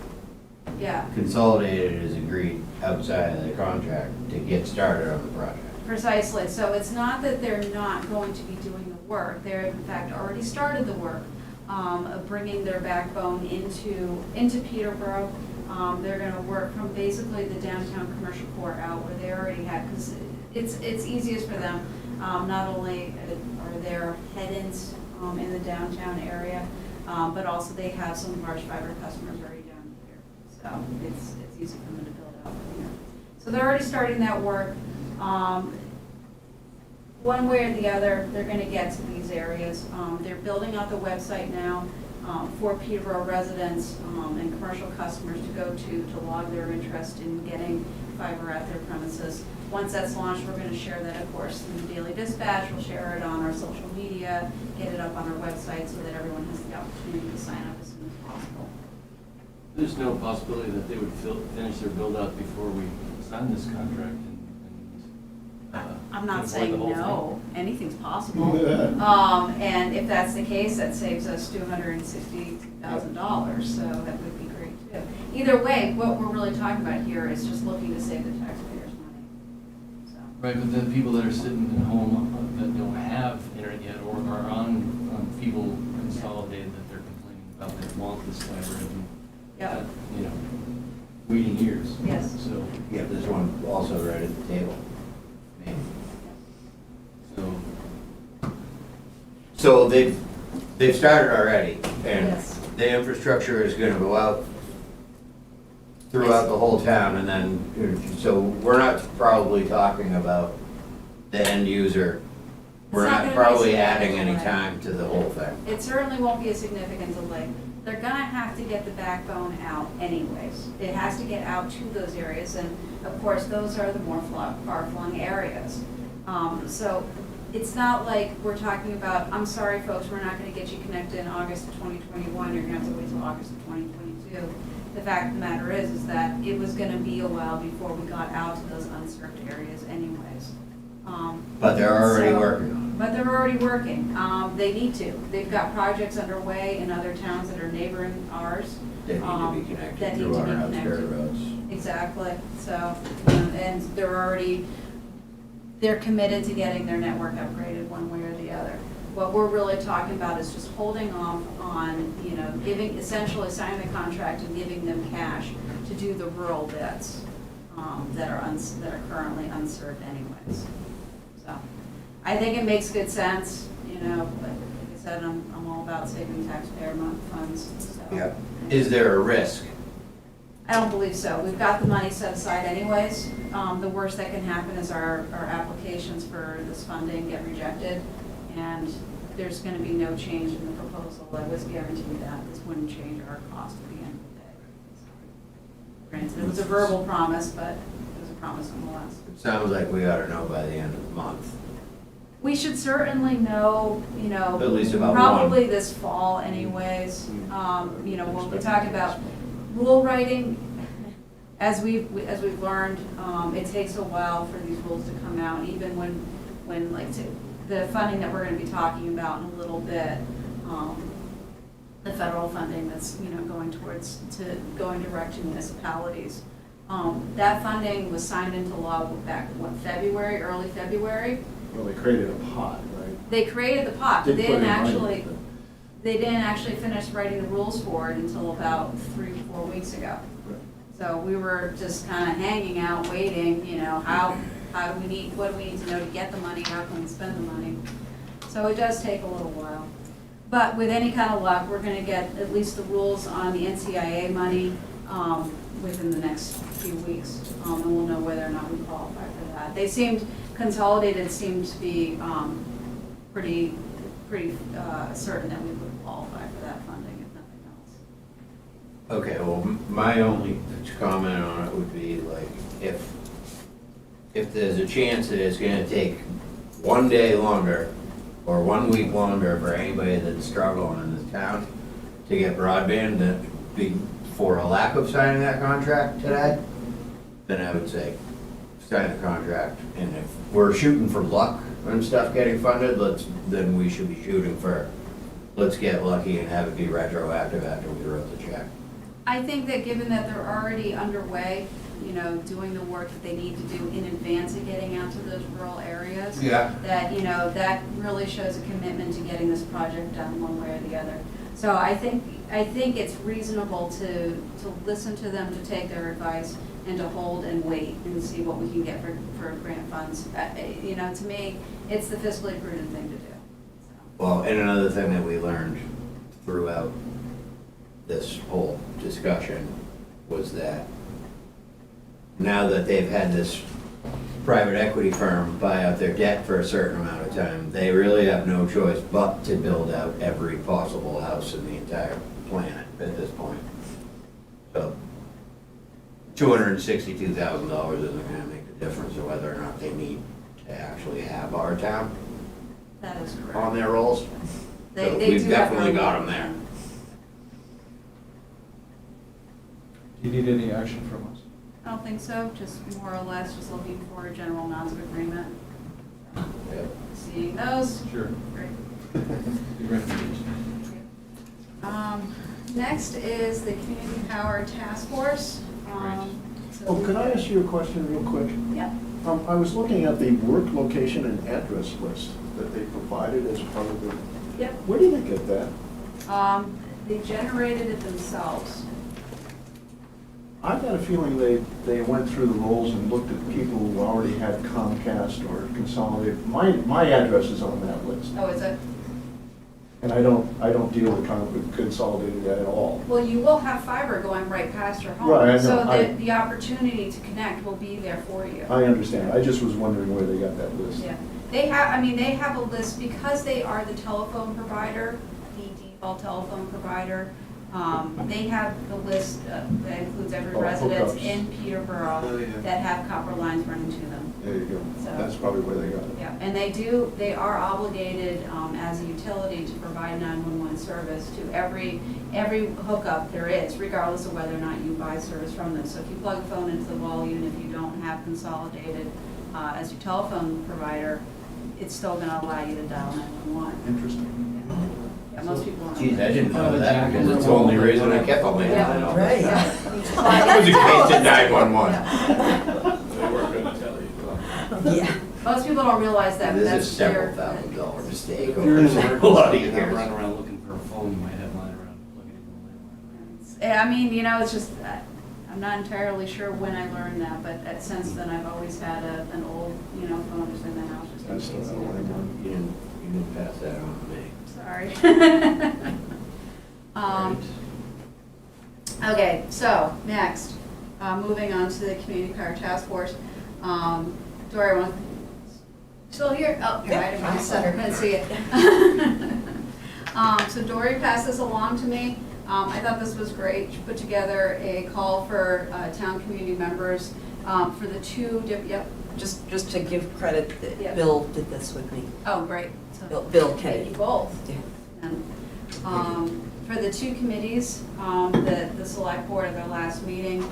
Yeah. Consolidated has agreed outside of the contract to get started on the project. Precisely. So it's not that they're not going to be doing the work. They're in fact already started the work of bringing their backbone into Peterborough. They're going to work from basically the downtown commercial core out where they already have, because it's easiest for them. Not only are there head-ins in the downtown area, but also they have some large fiber customers already down here. So it's easy for them to build out from here. So they're already starting that work. One way or the other, they're going to get to these areas. They're building out the website now for Peterborough residents and commercial customers to go to log their interest in getting fiber at their premises. Once that's launched, we're going to share that, of course, in the Daily Dispatch. We'll share it on our social media, get it up on our website so that everyone has the opportunity to sign up as soon as possible. There's no possibility that they would finish their build-out before we sign this contract I'm not avoid saying the whole no, anything's possible. And if that's the case, that saves us $260,000, so that would be great too. Either way, what we're really talking about here is just looking to save the taxpayers money. So. Right, but the people that are sitting at home that don't have internet yet or are on feeble consolidated that they're complaining about, that want this fiber and, Yep. waiting years. Yes. So, Yeah, there's one also right at the table. Me. so, So they've started already, and Yes. the infrastructure is gonna go out throughout the whole town, and then, so we're not probably talking about the end user. We're It's not not gonna be probably a adding any significant delay. time to the whole thing. It certainly won't be a significant delay. They're gonna have to get the backbone out anyways. It has to get out to those areas, and of course, those are the more far-flung areas. So it's not like we're talking about, I'm sorry, folks, we're not gonna get you connected in August of 2021, you're gonna have to wait till August of 2022. The fact of the matter is that it was gonna be a while before we got out to those unserved areas anyways. But they're already So- working on it. But they're already working. They need to. They've got projects underway in other towns that are neighboring ours. They need to be that connected need through to our be outskirt connected. roads. Exactly. So, and they're committed to getting their network upgraded one way or the other. What we're really talking about is just holding off on, essentially signing the contract and giving them cash to do the rural bits that are currently unserved anyways. So, I think it makes good sense, but like I said, I'm all about saving taxpayer funds, so. Yeah. Is there a risk? I don't believe so. We've got the money set aside anyways. The worst that can happen is our applications for this funding get rejected, and there's gonna be no change in the proposal. I was guaranteed that. This wouldn't change our cost at the end of the day. Granted, it was a verbal promise, but it was a promise nonetheless. It sounds like we ought to know by the end of the month. We should certainly know, At least about probably one. this fall anyways. When we talk about rule writing, as we've learned, it takes a while for these rules to come out, even when the funding that we're gonna be talking about in a little bit, the federal funding that's, going direct to municipalities. That funding was signed into law back, February, early February. Well, they created a pot, right? They created the pot, but Didn't put any money in it. they didn't actually finish writing the rules for it until about 3 to 4 weeks ago. Right. So we were just kind of hanging out, waiting, what do we need to know to get the money, how can we spend the money? So it does take a little while. But with any kind of luck, we're gonna get at least the rules on the NCIA money within the next few weeks. And we'll know whether or not we qualify for that. Consolidated seemed to be pretty certain that we would qualify for that funding, if nothing else. Okay, well, my only comment on it would be like, if there's a chance that it's gonna take one day longer or 1 week longer for anybody that's struggling in this town to get broadband, that be for a lack of signing that contract today, then I would say sign the contract. And if we're shooting for luck and stuff getting funded, then we should be shooting for, let's get lucky and have it be retroactive after we wrote the check. I think that given that they're already underway, doing the work that they need to do in advance of getting out to those rural areas. Yeah. That, that really shows a commitment to getting this project done one way or the other. So I think it's reasonable to listen to them, to take their advice, and to hold and wait and see what we can get for grant funds. To me, it's the fiscally prudent thing to do. So. Well, and another thing that we learned throughout this whole discussion was that now that they've had this private equity firm buy out their debt for a certain amount of time, they really have no choice but to build out every possible house in the entire planet at this point. So $262,000 isn't gonna make a difference of whether or not they need to actually have our town That is correct. on their rolls. They So do we've have definitely their got own them there. plan. Do you need any action from us? I don't think so, just more or less just looking for a general amounts of agreement. Yep. Seeing those, Sure. great. Good recommendation. Next is the Community Power Task Force. So- Oh, could I ask you a question real quick? Yeah. I was looking at the work location and address list that they provided as part of the, Yep. where did they get that? They generated it themselves. I got a feeling they went through the rolls and looked at people who already had Comcast or Consolidated. My address is on that list, Oh, is it? and I don't deal with Consolidated at all. Well, you will have fiber going right past your home. Right, I know. So the opportunity to connect will be there for you. I understand, I just was wondering where they got that list. Yeah, they have a list, because they are the telephone provider, the default telephone provider. They have the list that includes every Oh, residence hookups. in Peterborough Oh, yeah. that have copper lines running to them. There you go, So- that's probably where they got it. Yeah, and they are obligated as a utility to provide 911 service to every hookup there is, regardless of whether or not you buy service from them. So if you plug a phone into the wall, even if you don't have Consolidated as your telephone provider, it's still gonna allow you to dial 911. Interesting. Yeah, most people don't. Geez, I didn't know that, because it's the only reason I kept a Yeah. landline. Right. It was a case of 911. They weren't gonna tell you. Yeah. Most people don't realize that, but This that's is their. several $1,000 mistake If you're in an over a lot of emergency and not years. running around looking for a phone, you might have lying around looking at the landline. Yeah, I mean, it's just, I'm not entirely sure when I learned that, but since then, I've always had an old, phone just in the house. just in I still case, have you never know. You didn't pass that on to me. Sorry. Okay, so, next. Moving on to the Community Power Task Force. Dory, still here? Oh, here, I didn't want to set her, couldn't see it. So Dory passed this along to me. I thought this was great. She put together a call for town community members for the two, yep. Just to give credit, Yeah. Bill did this with me. Oh, great. So Bill thank Kennedy. you both. Yeah. And for the two committees, the select board at their last meeting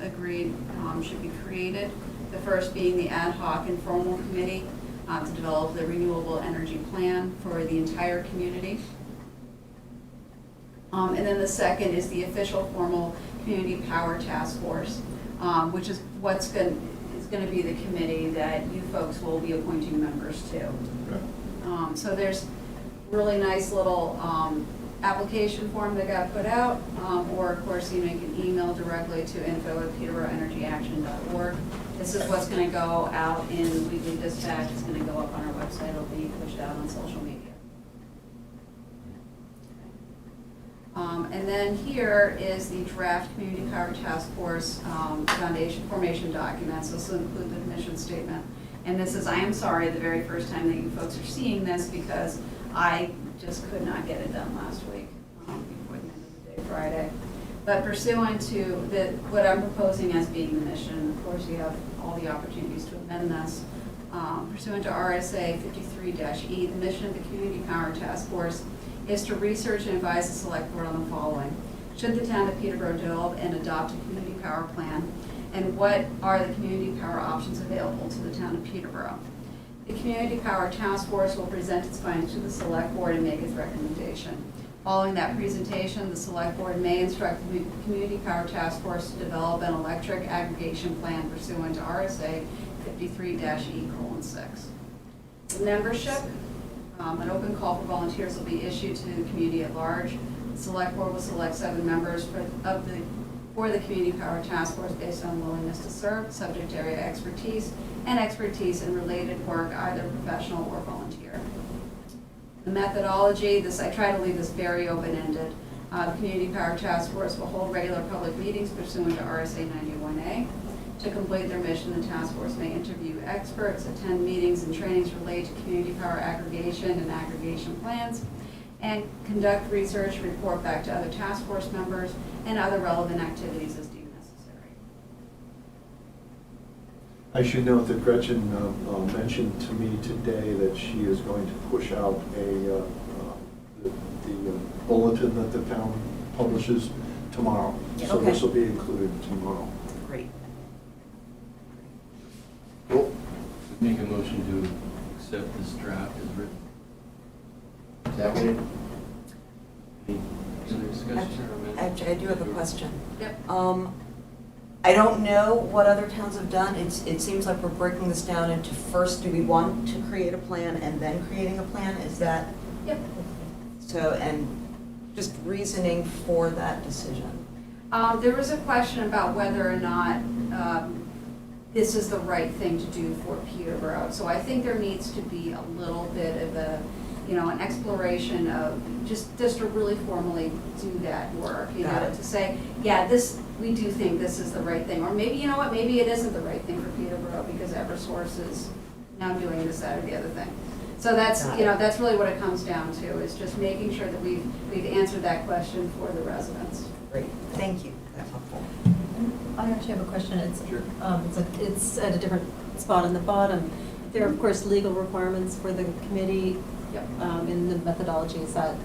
agreed should be created. The first being the ad hoc informal committee to develop the renewable energy plan for the entire community. And then the second is the official formal community power task force, which is what's going to be the committee that you folks will be appointing members to. Okay. So there's really nice little application form that got put out, or of course you make an email directly to info@peterboroughenergyaction.org. This is what's going to go out in weekly dispatch. It's going to go up on our website. It'll be pushed out on social media. And then here is the draft Community Power Task Force foundation formation documents. This will include the mission statement. And this is, I am sorry, the very first time that you folks are seeing this because I just could not get it done last week before the end of the day, Friday. But pursuant to what I'm proposing as being the mission, of course you have all the opportunities to amend this. Pursuant to RSA 53-E, the mission of the Community Power Task Force is to research and advise the select board on the following. Should the town of Peterborough develop and adopt a community power plan? And what are the community power options available to the town of Peterborough? The Community Power Task Force will present its findings to the select board and make its recommendation. Following that presentation, the select board may instruct the Community Power Task Force to develop an electric aggregation plan pursuant to RSA 53-E:6. Membership. An open call for volunteers will be issued to the community at large. The select board will select 7 members for the Community Power Task Force based on willingness to serve, subject area expertise, and expertise in related work, either professional or volunteer. The methodology, I try to leave this very open-ended. The Community Power Task Force will hold regular public meetings pursuant to RSA 91A. To complete their mission, the task force may interview experts, attend meetings and trainings related to community power aggregation and aggregation plans, and conduct research, report back to other task force members, and other relevant activities as deemed necessary. I should note that Gretchen mentioned to me today that she is going to push out the bulletin that the town publishes tomorrow. So Okay. this will be included tomorrow. Great. Cool. Make a motion to accept this draft as written. Seconded? Any other discussion or amendment? Actually, I do have a question. Yep. I don't know what other towns have done. It seems like we're breaking this down into first, do we want to create a plan and then creating a plan? Is that? Yep. So, and just reasoning for that decision. There was a question about whether or not this is the right thing to do for Peterborough. So I think there needs to be a little bit of an exploration of just to really formally do that work, Got it. to say, yeah, we do think this is the right thing. Or maybe, you know what, maybe it isn't the right thing for Peterborough because Eversource is now doing this, that, or the other thing. So that's, Got it. that's really what it comes down to, is just making sure that we've answered that question for the residents. Great, thank you. That's helpful. I actually have a question. Sure. It's at a different spot in the bottom. There are, of course, legal requirements for the committee Yep. in the methodology. Is that,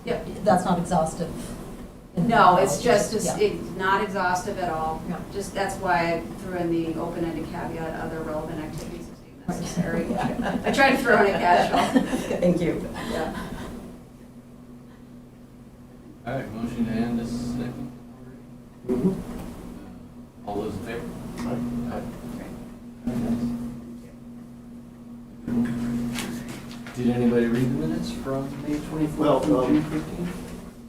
Yep. that's not exhaustive? in the No, it's methodology? just, Yeah. it's not exhaustive at all. Yeah. Just, that's why I threw in the open-ended caveat, other relevant activities as deemed necessary. Yeah. I tried to throw in a catch-all. Thank you. Yeah. All right, motion to end this second. Mhm. All those in favor? Aye. Did anybody read the minutes from May 24th Well, and June 15th?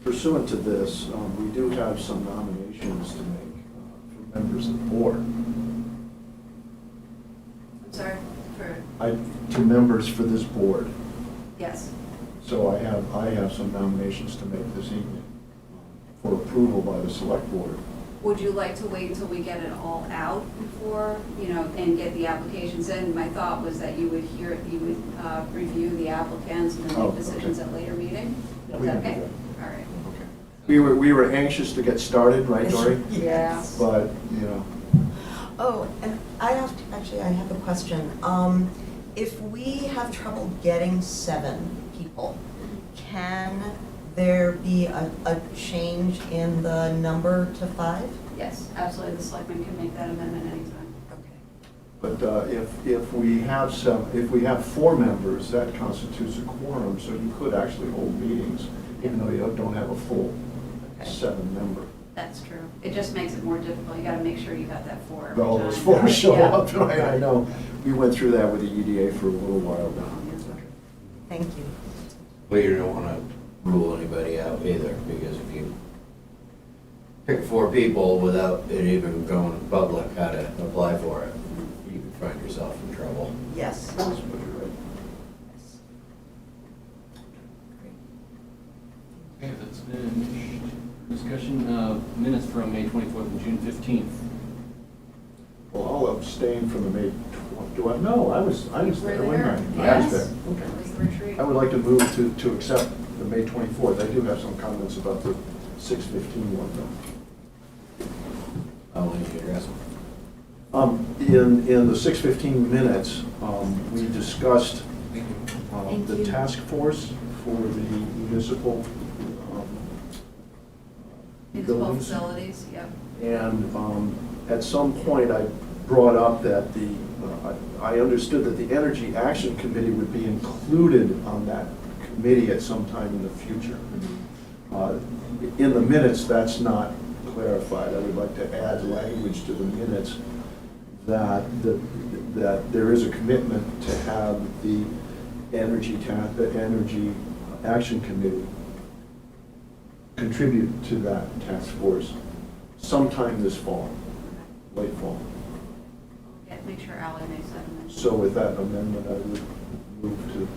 Pursuant to this, we do have some nominations to make for members of the board. I'm sorry, To members for this board. yes. So I have some nominations to make this evening for approval by the select board. Would you like to wait until we get it all out before, and get the applications in? My thought was that you would review the applicants and then Oh, make decisions okay. at a later meeting. Yeah, Is we that can do okay? that. All right. Okay. We were anxious to get started, right, Dory? Yes. But, Oh, and I have a question. If we have trouble getting 7 people, can there be a change in the number to 5? Yes, absolutely. The selectmen can make that amendment anytime. Okay. but if we have 4 members, that constitutes a quorum, so you could actually hold meetings, even though you don't have a full Okay. 7-member. That's true. It just makes it more difficult. You gotta make sure you got that 4 every time. All those 4 show Yeah. up, right? I know. We went through that with the EDA for a little while now. Thank you. But you don't wanna rule anybody out either, because if you pick 4 people without it even going public how to apply for it, you could find yourself in trouble. Yes. That's what you're right. Okay, that's finished. Discussion, minutes from May 24th and June 15th. Well, I'll abstain from the May 20, I was there, Were wasn't there? I? I was Yes. there. That Okay. was the retreat. I would like to move to accept the May 24th. I do have some comments about the 6:15 one, though. I'll let you address them. In the 6:15 minutes, we discussed Thank the you. task force for the municipal Municipal buildings. facilities, yep. And at some point, I brought up that I understood that the Energy Action Committee would be included on that committee at some time in the future. In the minutes, that's not clarified. I would like to add language to the minutes that there is a commitment to have the Energy Action Committee contribute to that task force sometime this fall, late fall. Yeah, make sure Ally makes that amendment. So with that amendment, I would move to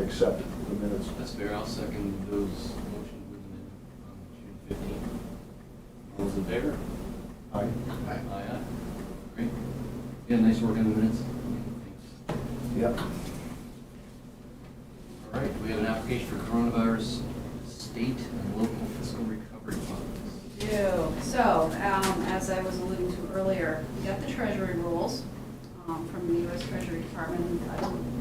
accept the minutes. That's fair. I'll second those motions with the minute on June 15th. All those in favor? Aye. Aye, aye. Great. Yeah, nice work on the minutes. Thanks. Yep. All right, we have an application for coronavirus state and local fiscal recovery funds. So, as I was alluding to earlier, we got the treasury rules from the U.S. Treasury Department.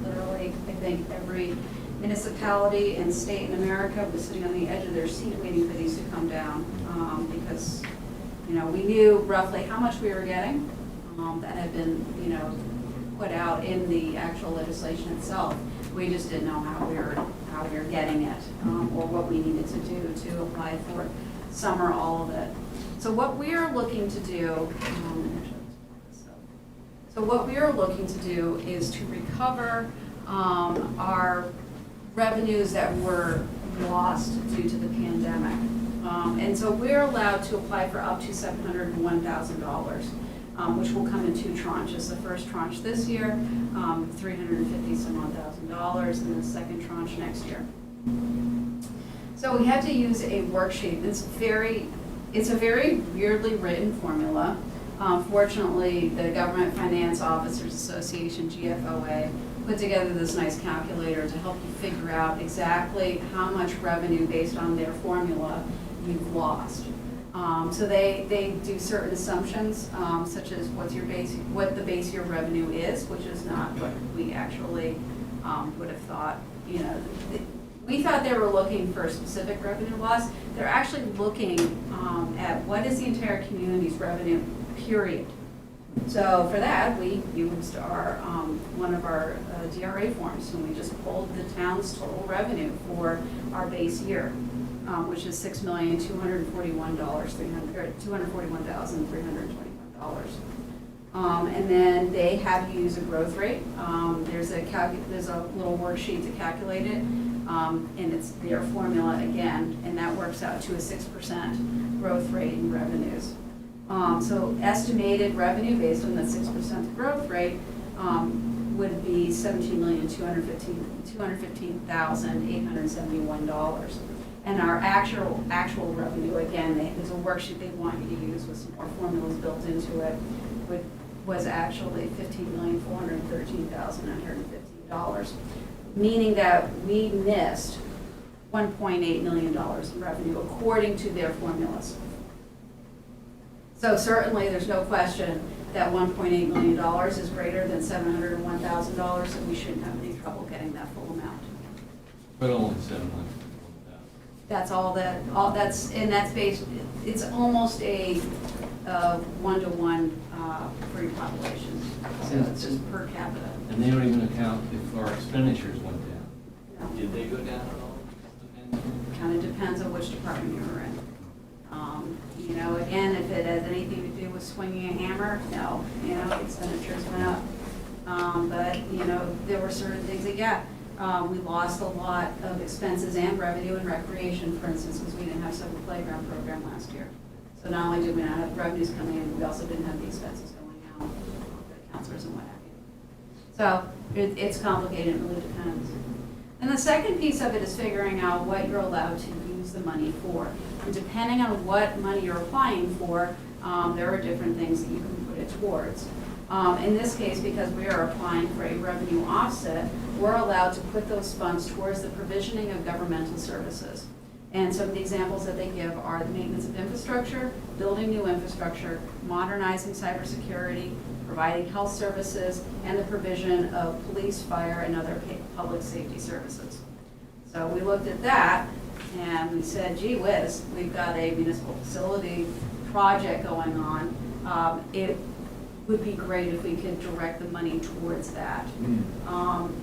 Literally, I think every municipality and state in America was sitting on the edge of their seat waiting for these to come down because, we knew roughly how much we were getting that had been, put out in the actual legislation itself. We just didn't know how we were getting it or what we needed to do to apply for some or all of it. So what we are looking to do, is to recover our revenues that were lost due to the pandemic. And so we're allowed to apply for up to $701,000, which will come in 2 tranches. The first tranche this year, $350,000, and the second tranche next year. So we had to use a worksheet. It's a very weirdly written formula. Fortunately, the Government Finance Officers Association, GFOA, put together this nice calculator to help you figure out exactly how much revenue based on their formula you've lost. So they do certain assumptions, such as what the base year revenue is, which is not what we actually would have thought. We thought they were looking for a specific revenue loss. They're actually looking at what is the entire community's revenue, period. So for that, we used one of our DRA forms, and we just pulled the town's total revenue for our base year, which is $6,241,321. And then they have you use a growth rate. There's a little worksheet to calculate it, and it's their formula again, and that works out to a 6% growth rate in revenues. So estimated revenue based on the 6% growth rate would be $17,215,871. And our actual revenue, again, there's a worksheet they want you to use with some more formulas built into it, was actually $15,413,915, meaning that we missed $1.8 million in revenue according to their formulas. So certainly, there's no question that $1.8 million is greater than $701,000, and we shouldn't have any trouble getting that full amount. But only 700. That's that's based, it's almost a one-to-one for your population. So it's just per capita. And they don't even account if our expenditures went down. No. Did they go down at all? Depends. Kind of depends on which department you're in. You know, again, if it has anything to do with swinging a hammer, no, you know, expenditures went up. But, you know, there were certain things that, we lost a lot of expenses and revenue in recreation, for instance, because we didn't have summer playground program last year. So not only did we not have revenues coming in, we also didn't have the expenses going out for the counselors and what have you. So it's complicated, it really depends. And the second piece of it is figuring out what you're allowed to use the money for. And depending on what money you're applying for, there are different things that you can put it towards. In this case, because we are applying for a revenue offset, we're allowed to put those funds towards the provisioning of governmental services. And some of the examples that they give are the maintenance of infrastructure, building new infrastructure, modernizing cybersecurity, providing health services, and the provision of police, fire, and other public safety services. So we looked at that and we said, gee whiz, we've got a municipal facility project going on. It would be great if we could direct the money towards that.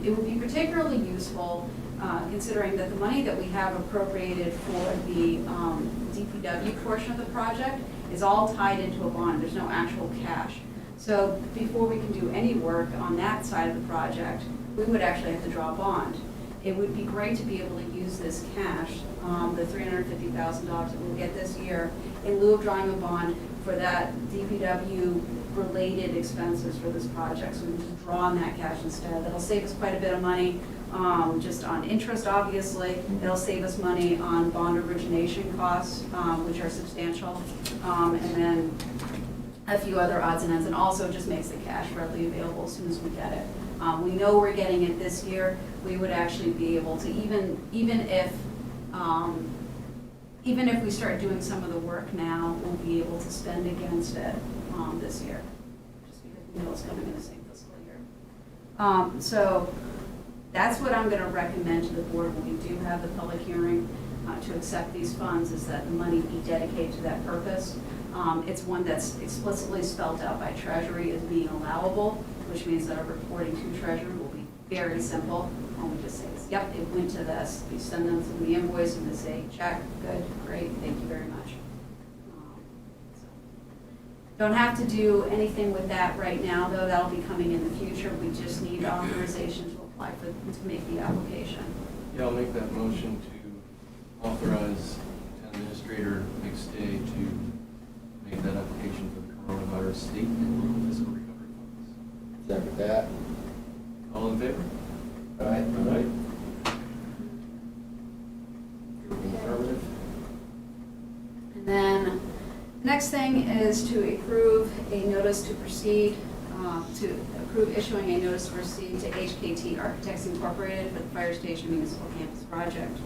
It would be particularly useful considering that the money that we have appropriated for the DPW portion of the project is all tied into a bond. There's no actual cash. So before we can do any work on that side of the project, we would actually have to draw a bond. It would be great to be able to use this cash, the $350,000 that we'll get this year, in lieu of drawing a bond for that DPW related expenses for this project. So we can just draw on that cash instead. That'll save us quite a bit of money, just on interest, obviously. It'll save us money on bond origination costs, which are substantial, and then a few other odds and ends, and also just makes the cash readily available as soon as we get it. We know we're getting it this year. We would actually be able to, even if we start doing some of the work now, we'll be able to spend against it this year, just because we know it's coming in the same fiscal year. So that's what I'm going to recommend to the board when we do have the public hearing to accept these funds, is that the money be dedicated to that purpose. It's one that's explicitly spelled out by Treasury as being allowable, which means that our reporting to Treasury will be very simple. And we just say, yep, it went to this. We send them the invoice and they say, check, good, great, thank you very much. Don't have to do anything with that right now, though. That'll be coming in the future. We just need authorization to apply to make the application. Yeah, I'll make that motion to authorize town administrator next day to make that application for the coronavirus state and local fiscal recovery funds. Second that. All in favor? All right. All right. Affirmative. And then, next thing is to approve a notice to proceed, to approve issuing a notice to proceed to HKT Architects Incorporated for the Fire Station Municipal Campus Project.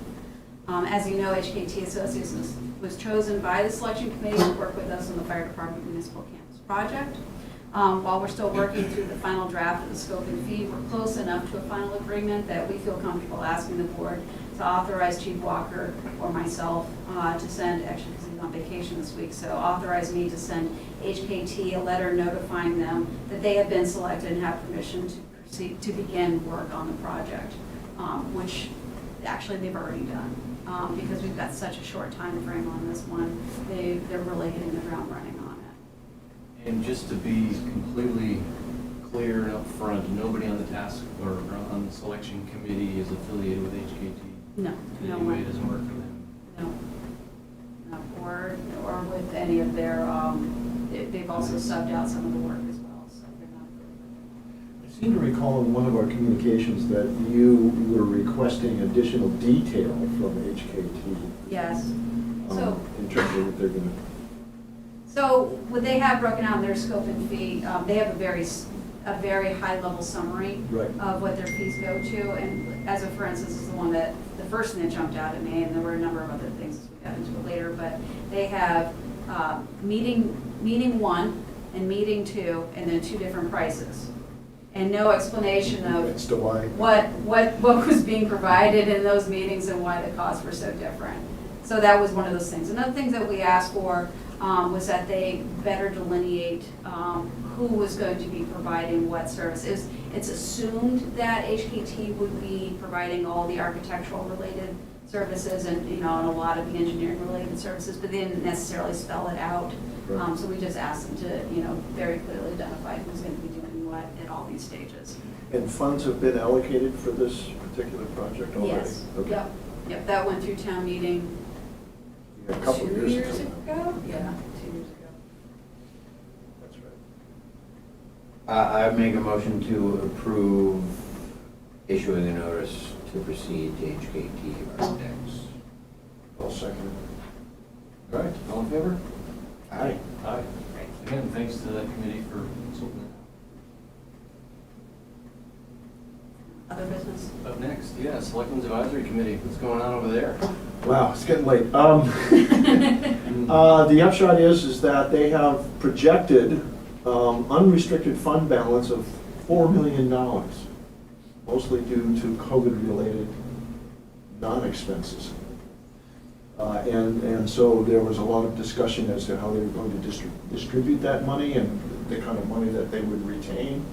As you know, HKT Associates was chosen by the selection committee to work with us on the Fire Department Municipal Campus Project. While we're still working through the final draft of the scope and fee, we're close enough to a final agreement that we feel comfortable asking the board to authorize Chief Walker or myself to send, actually because he's on vacation this week, so authorize me to send HKT a letter notifying them that they have been selected and have permission to proceed to begin work on the project, which actually they've already done. Because we've got such a short time frame on this one, they're really hitting the ground running on it. And just to be completely clear and upfront, nobody on the task or on the selection committee is affiliated with HKT. No, In no any way, one. it doesn't work for them. No, or with any of their, they've also subbed out some of the work as well, so they're not. seem to recall in one of our communications that you were requesting additional detail from HKT. Yes. So, In terms of what they're gonna, so what they have broken out in their scope and fee, they have a very high-level summary right, of what their fees go to, and as a for instance, is the one that, the first thing that jumped out at me, and there were a number of other things as we got into it later, but they have meeting one and meeting two, and then two different prices. And no explanation of as to why. what was being provided in those meetings and why the costs were so different. So that was one of those things. Another thing that we asked for was that they better delineate who was going to be providing what services. It's assumed that HKT would be providing all the architectural related services and, and a lot of the engineering related services, but they didn't necessarily spell it out. Right. So we just asked them to, very clearly identify who's going to be doing what at all these stages. And funds have been allocated for this particular project already? Yes, Okay. yep, that went through town meeting Yeah, a couple of 2 years years ago. ago? Yeah, 2 years ago. That's right. I make a motion to approve issuing a notice to proceed to HKT Architects. I'll second All right, all in favor? Aye. Aye. Again, thanks to that committee for sorting that Other business? out. Up next, yeah, Selectmen's Advisory Committee, what's going on over there? it. Wow, it's getting late. The upshot is that they have projected unrestricted fund balance of $4 million, mostly due to COVID-related non-expenses. And so there was a lot of discussion as to how they were going to distribute that money and the kind of money that they would retain.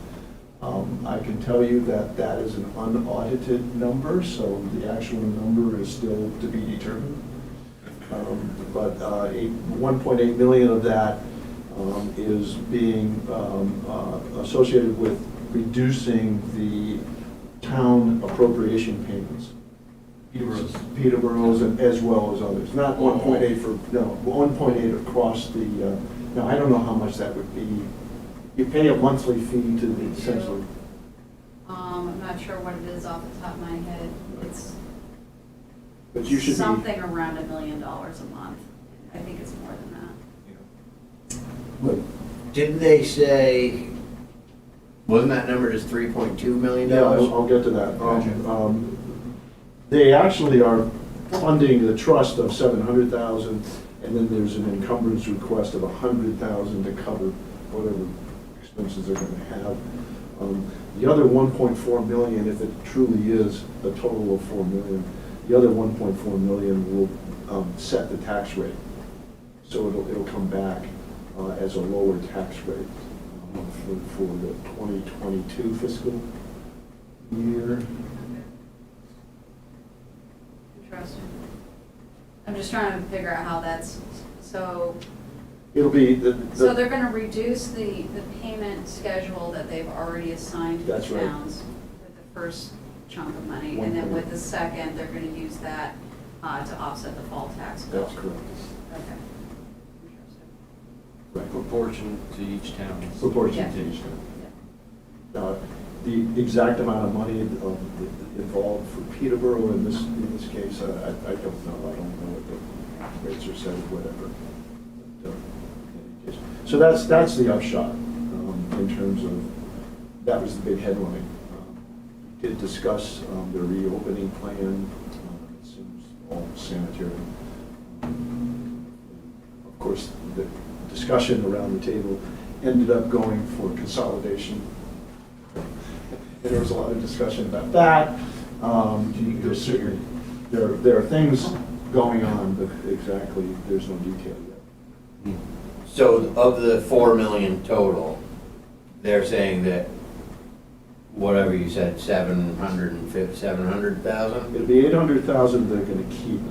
I can tell you that that is an unaudited number, so the actual number is still to be determined. But 1.8 million of that is being associated with reducing the town appropriation payments. Peterborough's and as well as others, not 1.8 for, no, 1.8 across the, now, I don't know how much that would be. You pay a monthly fee to the essentially. I'm not sure what it is off the top of my head. It's But you should be. something around $1 million a month. I think it's more than that. Didn't they say, wasn't that number just $3.2 million? Yeah, I'll get to that. Gotcha. They actually are funding the trust of $700,000, and then there's an encumbrance request of $100,000 to cover whatever expenses they're gonna have. The other 1.4 million, if it truly is a total of 4 million, the other 1.4 million will set the tax rate. So it'll come back as a lower tax rate for the 2022 fiscal year. Interesting. I'm just trying to figure out how that's, so, It'll be so they're gonna reduce the payment schedule that they've already assigned to the That's right. towns with the first chunk of money, and then with the second, they're gonna use that to offset the fall tax bill. That's correct. Okay. Interesting. Right. Proportion to each town. Proportion Yeah. to each town. The exact amount of money involved for Peterborough in this case, I don't know. I don't know what the rates are set, whatever. But, in any case. So that's the upshot in terms of, that was the big headline. We did discuss the reopening plan. It seems all sanitary. Of course, the discussion around the table ended up going for consolidation. And there was a lot of discussion about that. There are things going on, but exactly, there's no detail yet. So of the 4 million total, they're saying that, whatever you said, 700,000? It'll be 800,000 they're gonna keep.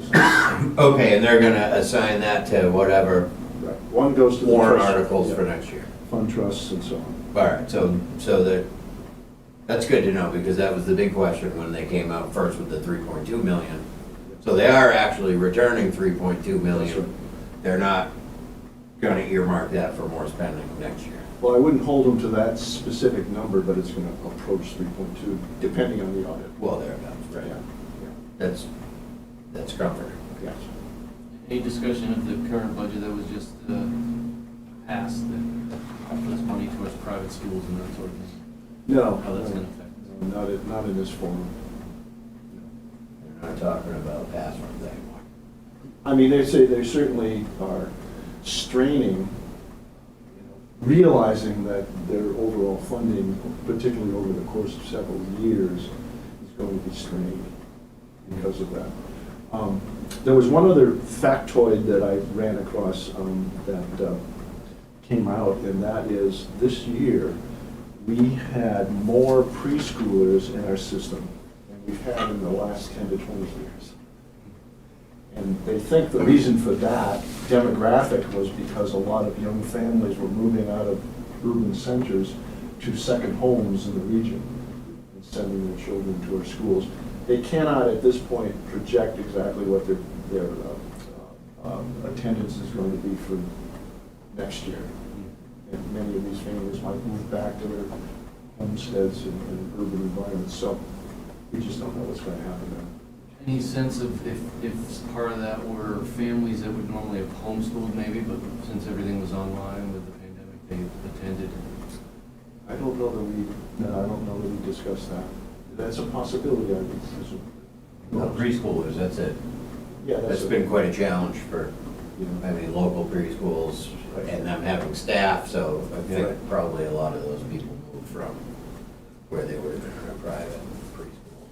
Okay, and they're gonna assign that to whatever Right. One goes to the warrant trust, articles yeah, for next year. fund trusts and so on. All right, so that's good to know, because that was the big question when they came out first with the 3.2 million. So they are actually returning 3.2 That's right. million. They're not gonna earmark that for more spending next year. Well, I wouldn't hold them to that specific number, but it's gonna approach 3.2, depending on the audit. Well, thereabouts, right? Yeah, That's comforting. yes. Any discussion of the current budget that was just passed that puts money towards private schools and that sort of thing? No. How that's gonna affect us? No, not in this form. We're not talking about past ones anymore. I mean, they say they certainly are straining, realizing that their overall funding, particularly over the course of several years, is going to be strained because of that. There was one other factoid that I ran across that came out, and that is this year, we had more preschoolers in our system than we've had in the last 10 to 20 years. And they think the reason for that demographic was because a lot of young families were moving out of urban centers to second homes in the region and sending their children to our schools. They cannot at this point project exactly what their attendance is going to be for next year. And many of these families might move back to their homesteads in urban environments, so we just don't know what's going to happen there. Any sense of if part of that were families that would normally have homeschooled maybe, but since everything was online with the pandemic, they attended? I don't know that we discussed that. That's a possibility, I would presume. Well, preschoolers, that's it. Yeah, That's a- been quite a challenge for, you know, having local preschools and them having staff, so I think Right. probably a lot of those people moved from where they would have been in a private preschool.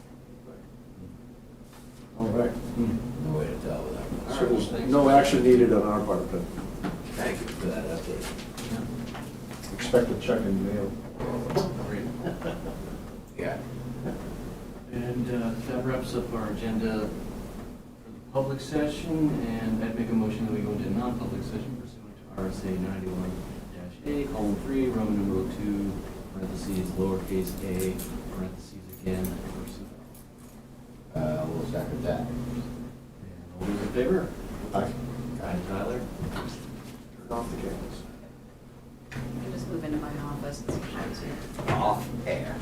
All right. No way to tell with that. So there's no action needed on our part, but Thank you for that update. expect a check in the mail. Great. Yeah. And that wraps up our agenda for the public session, and I'd make a motion that we go into non-public session pursuant to RSA 91-A, column 3, Roman numeral 2, parentheses, lowercase a, parentheses again, personnel. We'll second that. And all those in favor? Aye. Aye, Tyler? Turn off the cameras. I can just move into my office, it's easier. Off air.